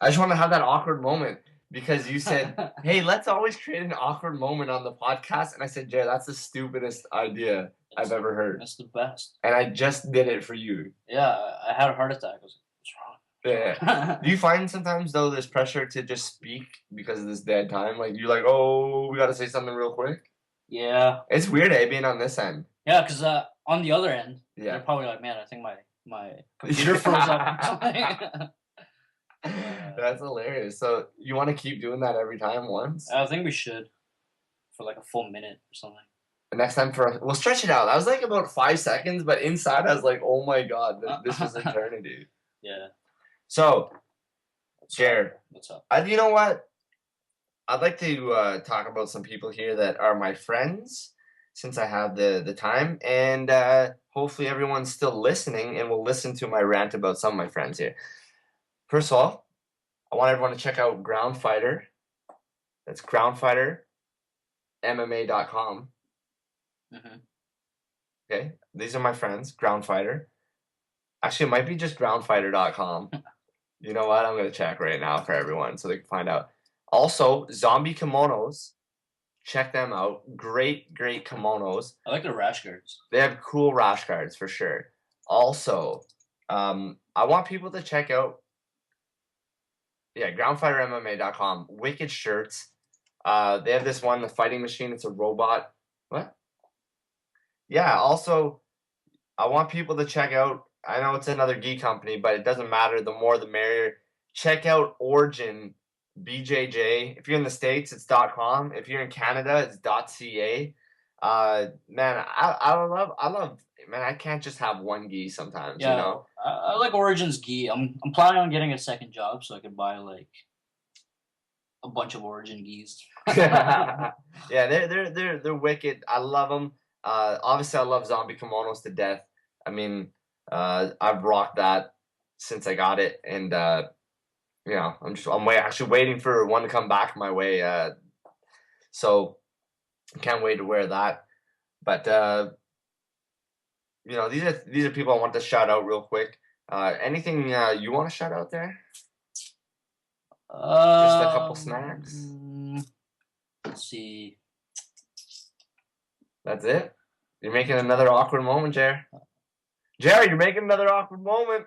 [SPEAKER 1] I just want to have that awkward moment because you said, "Hey, let's always create an awkward moment on the podcast," and I said, "Jared, that's the stupidest idea I've ever heard."
[SPEAKER 2] That's the best.
[SPEAKER 1] And I just did it for you.
[SPEAKER 2] Yeah, I had a heart attack. I was like, what's wrong?
[SPEAKER 1] Yeah. Do you find sometimes though there's pressure to just speak because of this dead time? Like you're like, "Oh, we got to say something real quick."
[SPEAKER 2] Yeah.
[SPEAKER 1] It's weird, being on this end.
[SPEAKER 2] Yeah, because on the other end,
[SPEAKER 1] Yeah.
[SPEAKER 2] they're probably like, man, I think my computer froze up or something.
[SPEAKER 1] That's hilarious. So you want to keep doing that every time once?
[SPEAKER 2] I think we should for like a full minute or something.
[SPEAKER 1] The next time we'll stretch it out. I was like about 5 seconds, but inside I was like, oh my god, this was eternity.
[SPEAKER 2] Yeah.
[SPEAKER 1] So, Jared,
[SPEAKER 2] what's up?
[SPEAKER 1] You know what? I'd like to talk about some people here that are my friends, since I have the time, and hopefully everyone's still listening and will listen to my rant about some of my friends here. First of all, I want everyone to check out Ground Fighter. That's groundfightermma.com.
[SPEAKER 2] Mm-hmm.
[SPEAKER 1] Okay, these are my friends, Ground Fighter. Actually, it might be just groundfighter.com. You know what? I'm going to check right now for everyone so they can find out. Also, Zombie Kimonos. Check them out. Great, great kimonos.
[SPEAKER 2] I like the rash guards.
[SPEAKER 1] They have cool rash guards for sure. Also, I want people to check out groundfightermma.com. Wicked shirts. They have this one, the fighting machine. It's a robot. What? Yeah, also, I want people to check out, I know it's another gi company, but it doesn't matter. The more, the merrier. Check out Origin BJJ. If you're in the States, it's .com. If you're in Canada, it's .ca. Man, I love, man, I can't just have one gi sometimes,
[SPEAKER 2] yeah,
[SPEAKER 1] you know?
[SPEAKER 2] I like Origin's gi. I'm planning on getting a second job so I can buy like a bunch of Origin gis.
[SPEAKER 1] Yeah, they're wicked. I love them. Obviously, I love zombie kimonos to death. I mean, I've rocked that since I got it, and I'm actually waiting for one to come back my way. So can't wait to wear that. But these are people I want to shout out real quick. Anything you want to shout out there? Just a couple snacks.
[SPEAKER 2] Let's see.
[SPEAKER 1] That's it? You're making another awkward moment, Jared. Jared, you're making another awkward moment.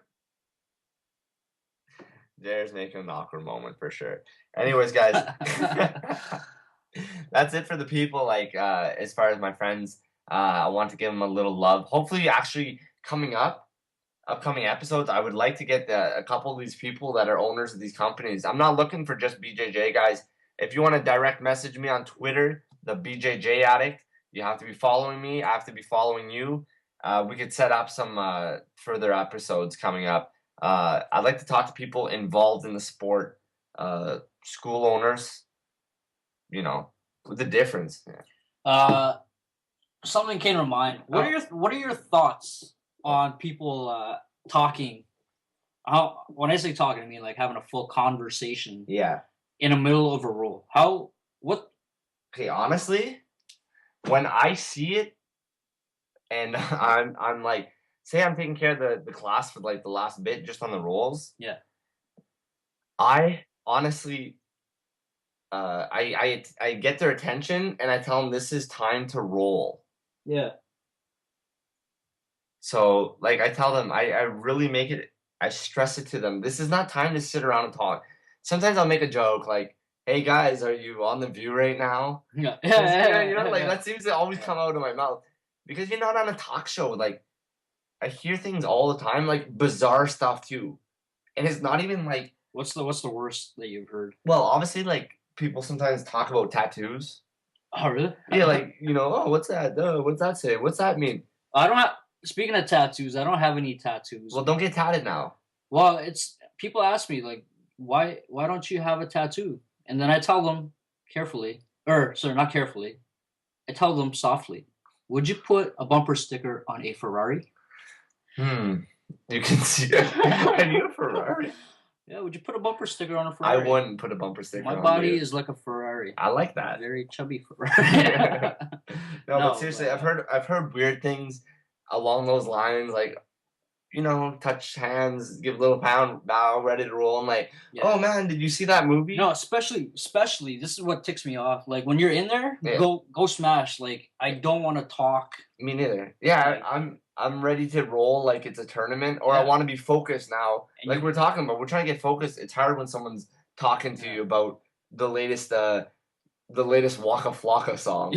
[SPEAKER 1] Jared's making an awkward moment for sure. Anyways, guys, that's it for the people. Like, as far as my friends, I want to give them a little love. Hopefully, actually, upcoming episodes, I would like to get a couple of these people that are owners of these companies. I'm not looking for just BJJ guys. If you want to direct message me on Twitter, the BJJ Addict, you have to be following me. I have to be following you. We could set up some further episodes coming up. I'd like to talk to people involved in the sport, school owners, the difference.
[SPEAKER 2] Yeah. Something came to mind. What are your thoughts on people talking? When I say talking, I mean like having a full conversation.
[SPEAKER 1] Yeah.
[SPEAKER 2] In the middle of a rule.
[SPEAKER 1] Okay, honestly, when I see it, and I'm like, say I'm taking care of the class for like the last bit just on the rolls.
[SPEAKER 2] Yeah.
[SPEAKER 1] I honestly, I get their attention and I tell them this is time to roll.
[SPEAKER 2] Yeah.
[SPEAKER 1] So like I tell them, I really make it, I stress it to them. This is not time to sit around and talk. Sometimes I'll make a joke like, hey guys, are you on The View right now?
[SPEAKER 2] Yeah.
[SPEAKER 1] That seems to always come out of my mouth. Because you're not on a talk show. Like, I hear things all the time, like bizarre stuff too. And it's not even like...
[SPEAKER 2] What's the worst that you've heard?
[SPEAKER 1] Well, obviously, like, people sometimes talk about tattoos.
[SPEAKER 2] Oh, really?
[SPEAKER 1] Yeah, like, oh, what's that? What's that say? What's that mean?
[SPEAKER 2] Speaking of tattoos, I don't have any tattoos.
[SPEAKER 1] Well, don't get tatted now.
[SPEAKER 2] Well, people ask me, like, why don't you have a tattoo? And then I tell them carefully, not carefully. I tell them softly, would you put a bumper sticker on a Ferrari?
[SPEAKER 1] You can see I need a Ferrari.
[SPEAKER 2] Yeah, would you put a bumper sticker on a Ferrari?
[SPEAKER 1] I wouldn't put a bumper sticker on
[SPEAKER 2] My body
[SPEAKER 1] you.
[SPEAKER 2] is like a Ferrari.
[SPEAKER 1] I like that.
[SPEAKER 2] A very chubby Ferrari.
[SPEAKER 1] No, but seriously, I've heard weird things along those lines, like, you know, touch hands, give a little pound, bow, ready to roll. I'm like, oh man, did you see that movie?
[SPEAKER 2] No, especially this is what ticks me off. Like when you're in there, go smash. Like I don't want to talk.
[SPEAKER 1] Me neither. Yeah, I'm ready to roll like it's a tournament, or I want to be focused now. And like we're talking about, we're trying to get focused. It's hard when someone's talking to you about the latest Waka Flocka song.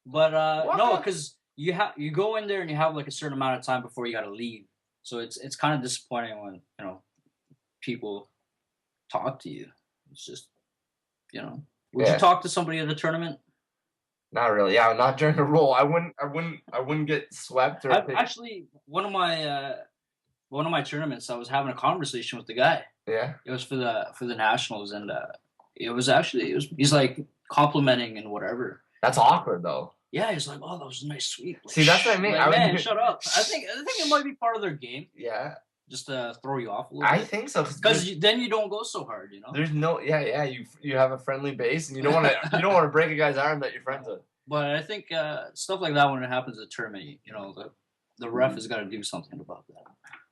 [SPEAKER 2] But no, because you go in there and you have like a certain amount of time before you got to leave. So it's kind of disappointing when, you know, people talk to you. It's just, you know, would you talk to somebody at a tournament?
[SPEAKER 1] Not really. Yeah, not during the roll. I wouldn't get swept.
[SPEAKER 2] Actually, one of my tournaments, I was having a conversation with the guy.
[SPEAKER 1] Yeah.
[SPEAKER 2] It was for the nationals, and he's like complimenting and whatever.
[SPEAKER 1] That's awkward though.
[SPEAKER 2] Yeah, he's like, "Oh, that was a nice sweep." Like,
[SPEAKER 1] see, that's what I mean.
[SPEAKER 2] Like, man, shut up. I think it might be part of their game.
[SPEAKER 1] Yeah.
[SPEAKER 2] Just to throw you off a little bit.
[SPEAKER 1] I think so.
[SPEAKER 2] Because then you don't go so hard, you know.
[SPEAKER 1] There's no, you have a friendly base, and you don't want to break a guy's arm that you're friends with.
[SPEAKER 2] But I think stuff like that, when it happens at a tournament, you know, the ref has got to do something about that.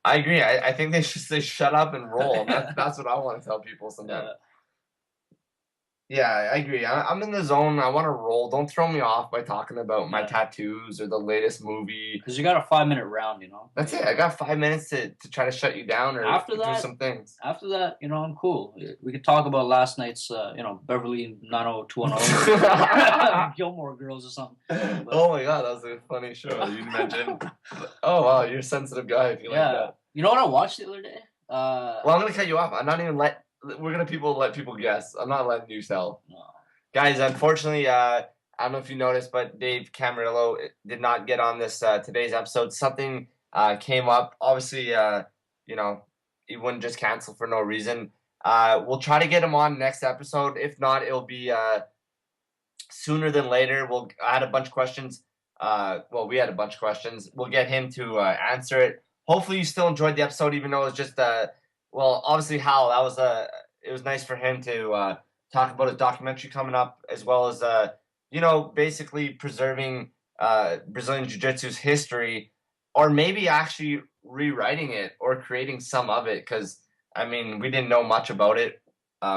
[SPEAKER 1] I agree. I think they should say shut up and roll. That's what I want to tell people sometimes. Yeah, I agree. I'm in the zone. I want to roll. Don't throw me off by talking about my tattoos or the latest movie.
[SPEAKER 2] Because you got a 5-minute round, you know.
[SPEAKER 1] That's it. I got 5 minutes to try to shut you down or do some things.
[SPEAKER 2] After that, you know, I'm cool. We could talk about last night's, Beverly 90210 Gilmore Girls or something. But,
[SPEAKER 1] oh my God, that was a funny show you mentioned. Oh wow, you're a sensitive guy if you like that. You
[SPEAKER 2] know what I watched the other day?
[SPEAKER 1] Well, I'm gonna cut you off. I'm not even let people guess. I'm not letting you tell.
[SPEAKER 2] No. Guys,
[SPEAKER 1] unfortunately, I don't know if you noticed, but Dave Camarillo did not get on this today's episode. Something came up. Obviously, he wouldn't just cancel for no reason. We'll try to get him on next episode. If not, it'll be sooner than later. I had a bunch of questions. We had a bunch of questions. We'll get him to answer it. Hopefully, you still enjoyed the episode, even though it's just obviously, Hal, it was nice for him to talk about his documentary coming up, as well as, basically preserving Brazilian Jiu-Jitsu's history, or maybe actually rewriting it or creating some of it, because, I mean, we didn't know much about it.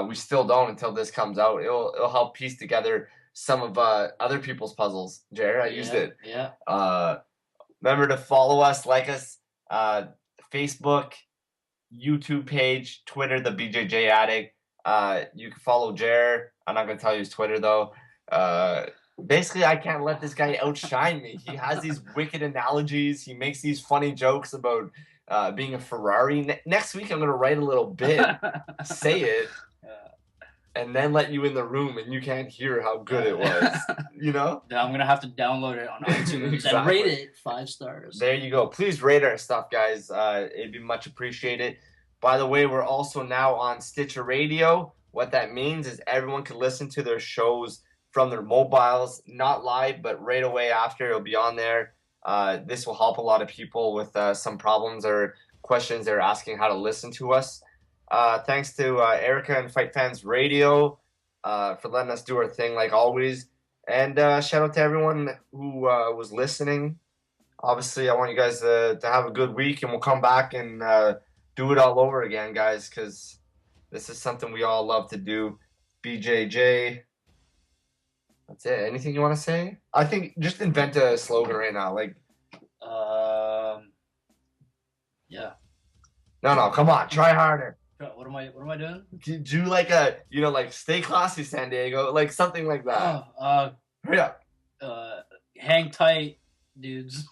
[SPEAKER 1] We still don't until this comes out. It'll help piece together some of other people's puzzles. Jared, I used it.
[SPEAKER 2] Yeah.
[SPEAKER 1] Remember to follow us, like us, Facebook, YouTube page, Twitter, the BJJ Addict. You can follow Jer. I'm not going to tell you his Twitter, though. Basically, I can't let this guy outshine me. He has these wicked analogies. He makes these funny jokes about being a Ferrari. Next week, I'm going to write a little bit, say it, and then let you in the room, and you can't hear how good it was. You know?
[SPEAKER 2] I'm going to have to download it on iTunes and rate it 5 stars.
[SPEAKER 1] There you go. Please rate our stuff, guys. It'd be much appreciated. By the way, we're also now on Stitcher Radio. What that means is everyone can listen to their shows from their mobiles, not live, but right away after. It'll be on there. This will help a lot of people with some problems or questions they're asking how to listen to us. Thanks to Erica and FightFans Radio for letting us do our thing like always. And shout out to everyone who was listening. Obviously, I want you guys to have a good week, and we'll come back and do it all over again, guys, because this is something we all love to do. BJJ. That's it. Anything you want to say? I think just invent a slogan right now.
[SPEAKER 2] Yeah.
[SPEAKER 1] No, come on. Try harder.
[SPEAKER 2] What am I doing?
[SPEAKER 1] Do like stay classy, San Diego, like something like that. Hurry up.
[SPEAKER 2] Hang tight, dudes.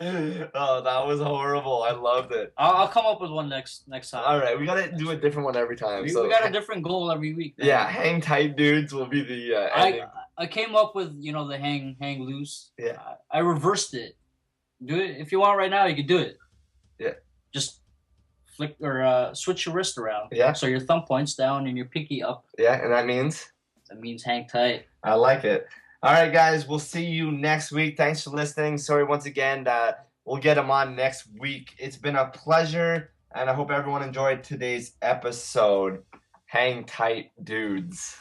[SPEAKER 1] Oh, that was horrible. I loved it.
[SPEAKER 2] I'll come up with one next time.
[SPEAKER 1] All right, we gotta do a different one every time.
[SPEAKER 2] We got a different goal every week. Man.
[SPEAKER 1] Yeah, hang tight, dudes will be the ending.
[SPEAKER 2] I came up with the hang loose.
[SPEAKER 1] Yeah.
[SPEAKER 2] I reversed it. Do it if you want right now. You can do it.
[SPEAKER 1] Yeah.
[SPEAKER 2] Just flick or switch your wrist around.
[SPEAKER 1] Yeah.
[SPEAKER 2] So your thumb points down and your pinky up.
[SPEAKER 1] Yeah, and that means?
[SPEAKER 2] That means hang tight.
[SPEAKER 1] I like it. All right, guys, we'll see you next week. Thanks for listening. Sorry once again. We'll get him on next week. It's been a pleasure, and I hope everyone enjoyed today's episode. Hang tight, dudes.